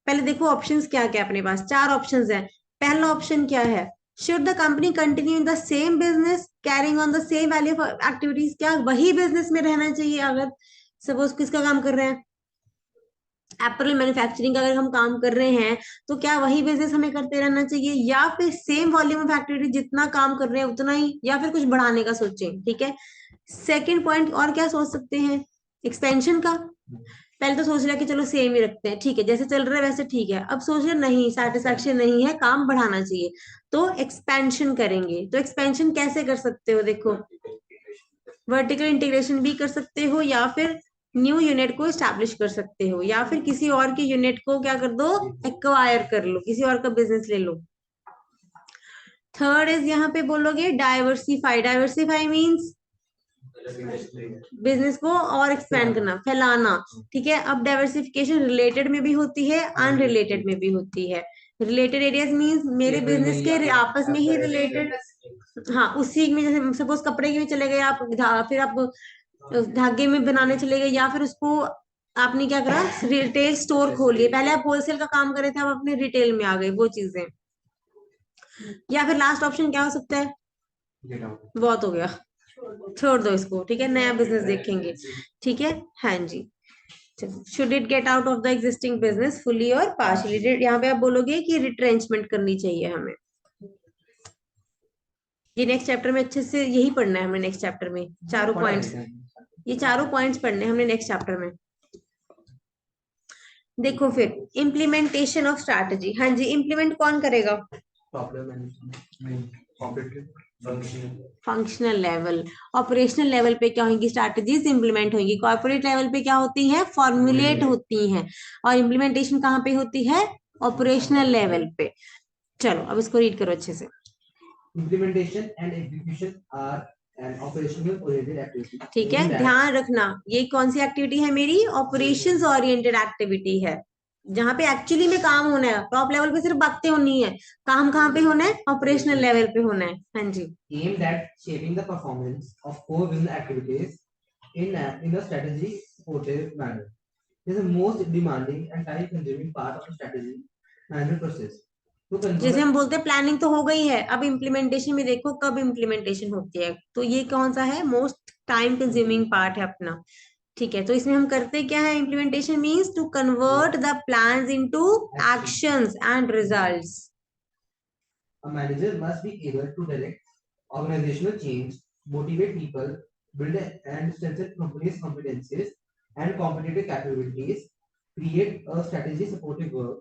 पहले देखो ऑप्शंस क्या क्या, अपने पास 4 ऑप्शंस हैं। पहला ऑप्शन क्या है, should the company continue in the same business carrying on the same value of activities. क्या वही बिजनेस में रहना चाहिए, अगर सपोज किसका काम कर रहे हैं, एप्पल मैन्युफैक्चरिंग का अगर हम काम कर रहे हैं तो क्या वही बिजनेस हमें करते रहना चाहिए, या फिर सेम वॉल्यूम ऑफ एक्टिविटी जितना काम कर रहे हैं उतना ही, या फिर कुछ बढ़ाने का सोचें, ठीक है। सेकंड पॉइंट और क्या सोच सकते हैं, एक्सपेंशन का। पहले तो सोच लिया कि चलो सेम ही रखते हैं, ठीक है, जैसे चल रहा है वैसे ठीक है। अब सोच रहे नहीं, सेटिस्फैक्शन नहीं है, काम बढ़ाना चाहिए, तो एक्सपेंशन करेंगे। तो एक्सपेंशन कैसे कर सकते हो, देखो वर्टिकल इंटीग्रेशन भी कर सकते हो, या फिर न्यू यूनिट को स्टैब्लिश कर सकते हो, या फिर किसी और की यूनिट को क्या कर दो, एक्वायर कर लो, किसी और का बिजनेस ले लो। थर्ड इज यहाँ पे बोलोगे डाइवर्सिफाई। डाइवर्सिफाई मीन्स बिजनेस को और एक्सपेंड करना, फैलाना, ठीक है। अब डाइवर्सिफिकेशन रिलेटेड में भी होती है, अनरिलेटेड में भी होती है। रिलेटेड एरियाज मीन्स मेरे बिजनेस के आपस में ही रिलेटेड, हाँ उसी में, जैसे सपोज कपड़े के में चले गए आप, फिर आप धागे में बनाने चले गए, या फिर उसको आपने क्या करा, रिटेल स्टोर खोल लिए, पहले आप होलसेल का काम कर रहे थे, अब अपने रिटेल में आ गए, वो चीजें। या फिर लास्ट ऑप्शन क्या हो सकता है, बहुत हो गया, छोड़ दो इसको, ठीक है, नया बिजनेस देखेंगे, ठीक है। हाँ जी, should it get out of the existing business fully और पार्शियली। यहाँ पे आप बोलोगे कि रिट्रेंचमेंट करनी चाहिए हमें। ये नेक्स्ट चैप्टर में अच्छे से यही पढ़ना है हमें, नेक्स्ट चैप्टर में चारों पॉइंट्स, ये चारों पॉइंट्स पढ़ने हमने नेक्स्ट चैप्टर में। देखो फिर इम्प्लीमेंटेशन ऑफ स्ट्रैटेजी। हाँ जी, इम्प्लीमेंट कौन करेगा, फंक्शनल लेवल। ऑपरेशनल लेवल पे क्या होंगी, स्ट्रैटेजीज इंप्लीमेंट होंगी। कॉर्पोरेट लेवल पे क्या होती है, फॉर्मुलेट होती हैं। और इम्प्लीमेंटेशन कहाँ पे होती है, ऑपरेशनल लेवल पे। चलो अब इसको रीड करो अच्छे से। Implementation and execution are an operational oriented activity. ठीक है, ध्यान रखना ये कौन सी एक्टिविटी है, मेरी ऑपरेशंस ओरिएंटेड एक्टिविटी है, जहां पे एक्चुअली में काम होना है। टॉप लेवल पे सिर्फ बातें होनी है, काम कहाँ पे होना है, ऑपरेशनल लेवल पे होना है। हाँ जी, Aimed at shaping the performance of core business activities in a strategy supportive manner. This is the most demanding and time consuming part of the strategy management process. to जैसे convert हम बोलते हैं प्लानिंग तो हो गई है, अब इम्प्लीमेंटेशन में देखो कब इम्प्लीमेंटेशन होती है, तो ये कौन सा है, मोस्ट टाइम कंज्यूमिंग पार्ट है अपना। ठीक है, तो इसमें हम करते क्या है, implementation means to convert the plans into actions and results. a manager must be able to direct organizational change, motivate people, build and strengthen companies' competencies and competitive capabilities, create a strategy supportive work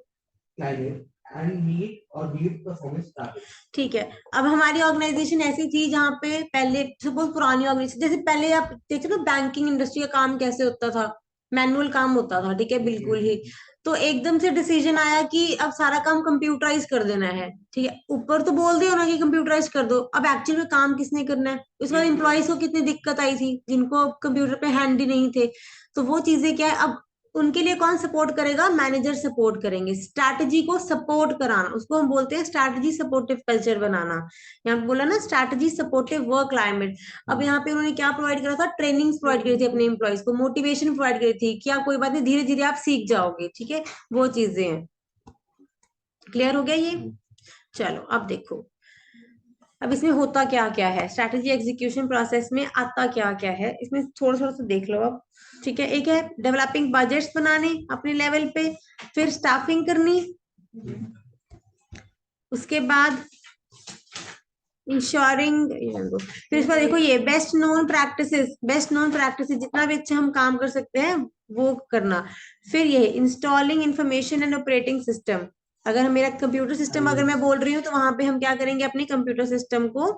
climate, and meet or beat performance targets. ठीक है, अब हमारी ऑर्गेनाइजेशन ऐसी थी जहाँ पे पहले सपोज पुरानी ऑर्गेनाइजेशन, जैसे पहले आप देखते ना बैंकिंग इंडस्ट्री का काम कैसे होता था, मैनुअल काम होता था, ठीक है बिल्कुल ही। तो एकदम से डिसीजन आया कि अब सारा काम कंप्यूटराइज कर देना है, ठीक है, ऊपर तो बोल दिया ना कि कंप्यूटराइज कर दो, अब एक्चुअल में काम किसने करना है। उसके बाद एम्प्लॉयज को कितनी दिक्कत आई थी जिनको कंप्यूटर पे हैंडी नहीं थे, तो वो चीजें क्या है, अब उनके लिए कौन सपोर्ट करेगा, मैनेजर सपोर्ट करेंगे, स्ट्रैटेजी को सपोर्ट कराना, उसको हम बोलते हैं स्ट्रैटेजी सपोर्टिव कल्चर बनाना। यहाँ पे बोला ना स्ट्रैटेजी सपोर्टिव वर्क क्लाइमेट। अब यहाँ पे उन्होंने क्या प्रोवाइड करा था, ट्रेनिंग्स प्रोवाइड करी थी अपने एम्प्लॉयज को, मोटिवेशन प्रोवाइड करी थी, क्या कोई बात नहीं, धीरे धीरे आप सीख जाओगे, ठीक है, वो चीजें हैं। क्लियर हो गया ये, चलो अब देखो, अब इसमें होता क्या क्या है, स्ट्रैटेजी एग्जीक्यूशन प्रोसेस में आता क्या क्या है, इसमें थोड़ा थोड़ा सा देख लो अब। ठीक है, एक है डेवलपिंग बजट्स बनाने अपने लेवल पे, फिर स्टाफिंग करनी, उसके बाद इंश्योरिंग, फिर इसका देखो ये best known practices, best known practices जितना भी अच्छा हम काम कर सकते हैं वो करना। फिर ये installing information and operating system, अगर मेरा कंप्यूटर सिस्टम अगर मैं बोल रही हूँ तो वहां पे हम क्या करेंगे, अपने कंप्यूटर सिस्टम को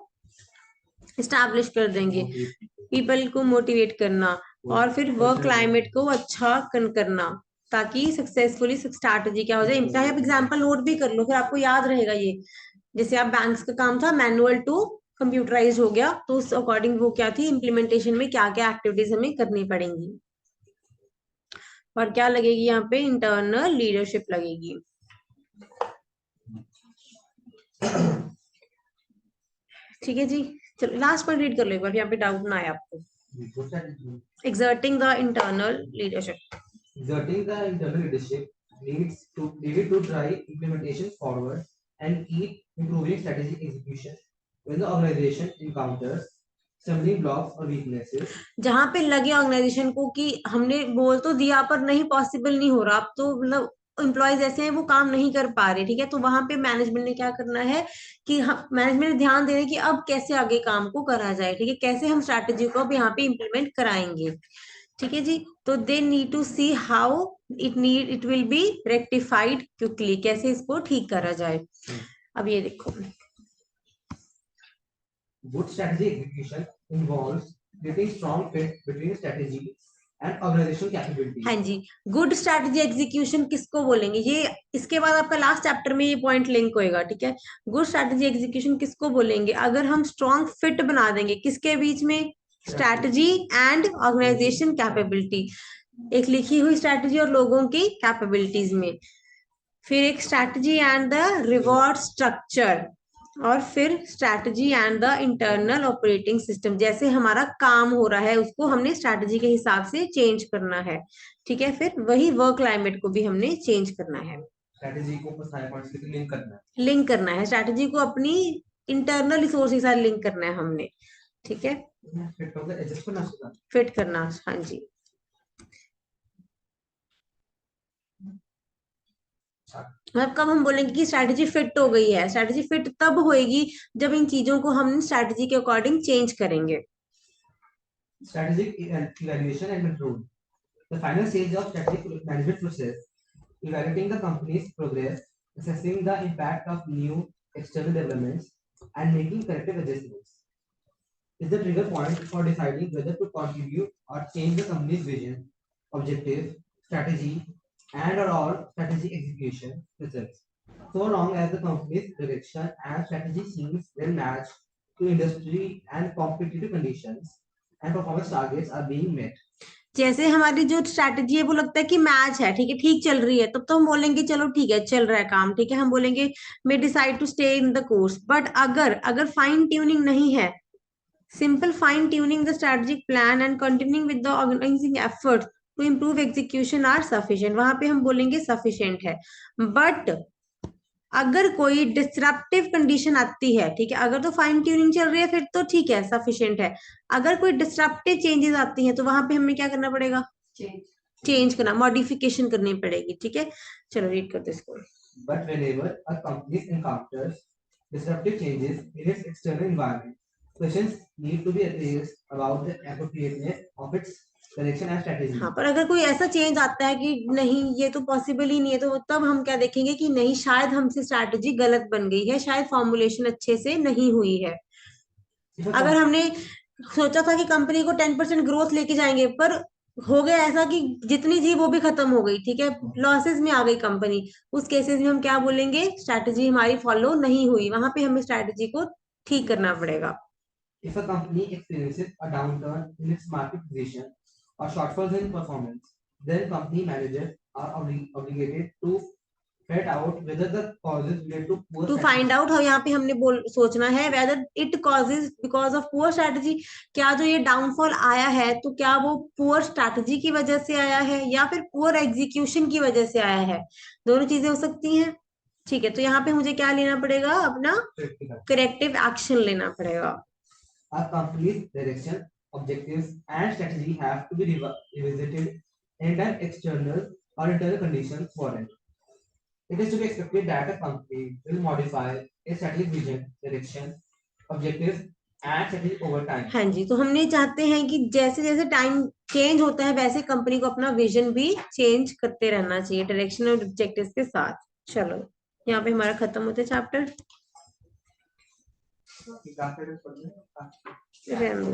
इस्टेब्लिश कर देंगे, पीपल को मोटिवेट करना, और फिर वर्क क्लाइमेट को अच्छा करना, ताकि सक्सेसफुली स्ट्रैटेजी क्या हो जाए। चाहे आप एग्जांपल नोट भी कर लो, फिर आपको याद रहेगा ये, जैसे आप बैंक्स का काम था मैनुअल टू कंप्यूटराइज हो गया, तो उस अकॉर्डिंग वो क्या थी, इम्प्लीमेंटेशन में क्या क्या एक्टिविटीज हमें करनी पड़ेंगी, और क्या लगेगी यहाँ पे, इंटरनल लीडरशिप लगेगी। ठीक है जी, चलो लास्ट पॉइंट रीड कर लो एक बार, यहाँ पे डाउट ना आए आपको। Exerting the internal leadership. Exerting the internal leadership needed to drive implementation forward and keep improving strategic execution when the organization encounters stumbling blocks or weaknesses. जहाँ पे लगे ऑर्गेनाइजेशन को कि हमने बोल तो दिया पर नहीं, पॉसिबल नहीं हो रहा, अब तो मतलब एम्प्लॉयज ऐसे हैं वो काम नहीं कर पा रहे, ठीक है, तो वहां पे मैनेजमेंट ने क्या करना है कि मैनेजमेंट ने ध्यान देना कि अब कैसे आगे काम को करा जाए, ठीक है, कैसे हम स्ट्रैटेजी को अब यहाँ पे इम्प्लीमेंट कराएंगे। ठीक है जी, तो they need to see how it will be rectified quickly, कैसे इसको ठीक करा जाए। अब ये देखो, good strategy execution involves creating strong fit between strategy and organizational capability. हाँ जी, गुड स्ट्रैटेजी एग्जीक्यूशन किसको बोलेंगे, ये इसके बाद आपका लास्ट चैप्टर में ये पॉइंट लिंक होएगा, ठीक है। गुड स्ट्रैटेजी एग्जीक्यूशन किसको बोलेंगे, अगर हम स्ट्रॉन्ग फिट बना देंगे किसके बीच में, स्ट्रैटेजी एंड ऑर्गेनाइजेशन कैपेबिलिटी, एक लिखी हुई स्ट्रैटेजी और लोगों की कैपेबिलिटीज में, फिर एक strategy and the reward structure, और फिर strategy and the internal operating system, जैसे हमारा काम हो रहा है उसको हमने स्ट्रैटेजी के हिसाब से चेंज करना है, ठीक है। फिर वही वर्क क्लाइमेट को भी हमने चेंज करना है, स्ट्रैटेजी को लिंक करना है, स्ट्रैटेजी को अपनी इंटरनल रिसोर्स के साथ लिंक करना है हमने, ठीक है, फिट करना, हाँ जी। मतलब कब हम बोलेंगे कि स्ट्रैटेजी फिट हो गई है, स्ट्रैटेजी फिट तब होएगी जब इन चीजों को हम स्ट्रैटेजी के अकॉर्डिंग चेंज करेंगे। Strategic evaluation and control, the final stage of strategic management process, evaluating the companies progress, assessing the impact of new external developments and making corrective adjustments is the trigger point for deciding whether to contribute or change the company's vision, objective, strategy, and or all strategy execution results. So long as the company's direction and strategy seems well matched to industry and competitive conditions and performance targets are being met. जैसे हमारी जो स्ट्रैटेजी है वो लगता है कि मैच है, ठीक है, ठीक चल रही है, तब तो हम बोलेंगे चलो ठीक है चल रहा है काम, ठीक है, हम बोलेंगे may decide to stay in the course. But अगर फाइन ट्यूनिंग नहीं है, simple fine tuning the strategic plan and continuing with the organizing efforts to improve execution are sufficient, वहां पे हम बोलेंगे sufficient है। बट अगर कोई डिसरप्टिव कंडीशन आती है, ठीक है, अगर तो फाइन ट्यूनिंग चल रही है फिर तो ठीक है, सफिशिएंट है। अगर कोई डिसरप्टिव चेंजेस आती हैं तो वहां पे हमें क्या करना पड़ेगा? चेंज करना, मॉडिफिकेशन करनी पड़ेगी, ठीक है। चलो रीड कर दो इसको। But whenever a company encounters disruptive changes in its external environment, questions need to be raised about the appropriateness of its direction and strategy. हाँ, पर अगर कोई ऐसा चेंज आता है कि नहीं ये तो पॉसिबल ही नहीं है, तो तब हम क्या देखेंगे कि नहीं, शायद हमसे स्ट्रैटेजी गलत बन गई है, शायद फॉर्मुलेशन अच्छे से नहीं हुई है। If a अगर हमने सोचा था कि कंपनी को 10% ग्रोथ लेके जाएंगे, पर हो गया ऐसा कि जितनी थी वो भी खत्म हो गई, ठीक है, लॉसेस में आ गई कंपनी, उस केसेस में हम क्या बोलेंगे? स्ट्रैटेजी हमारी फॉलो नहीं हुई, वहां पे हमें स्ट्रैटेजी को ठीक करना पड़ेगा। If a company experiences a downturn in its market position or shortfalls in performance, then company managers are obligated to find out whether the causes relate to poor to strategy. Find out, और यहाँ पे हमने सोचना है whether it causes because of poor strategy. क्या जो ये डाउनफॉल आया है तो क्या वो पुअर स्ट्रैटेजी की वजह से आया है या फिर पुअर एग्जीक्यूशन की वजह से आया है? दोनों चीजें हो सकती हैं, ठीक है। तो यहाँ पे मुझे क्या लेना पड़ेगा? अपना करेक्टिव एक्शन लेना पड़ेगा। A company's direction, objectives, and strategy have to be revisited anytime external or internal conditions warrant. It is to be expected that a company will modify its strategic vision, direction, objectives, and strategy over time. हाँ जी, तो हमने चाहते हैं कि जैसे जैसे टाइम चेंज होता है वैसे कंपनी को अपना विजन भी चेंज करते रहना चाहिए डायरेक्शन और ऑब्जेक्टिव्स के साथ। चलो यहाँ पे हमारा खत्म होता है चैप्टर। रहने दो।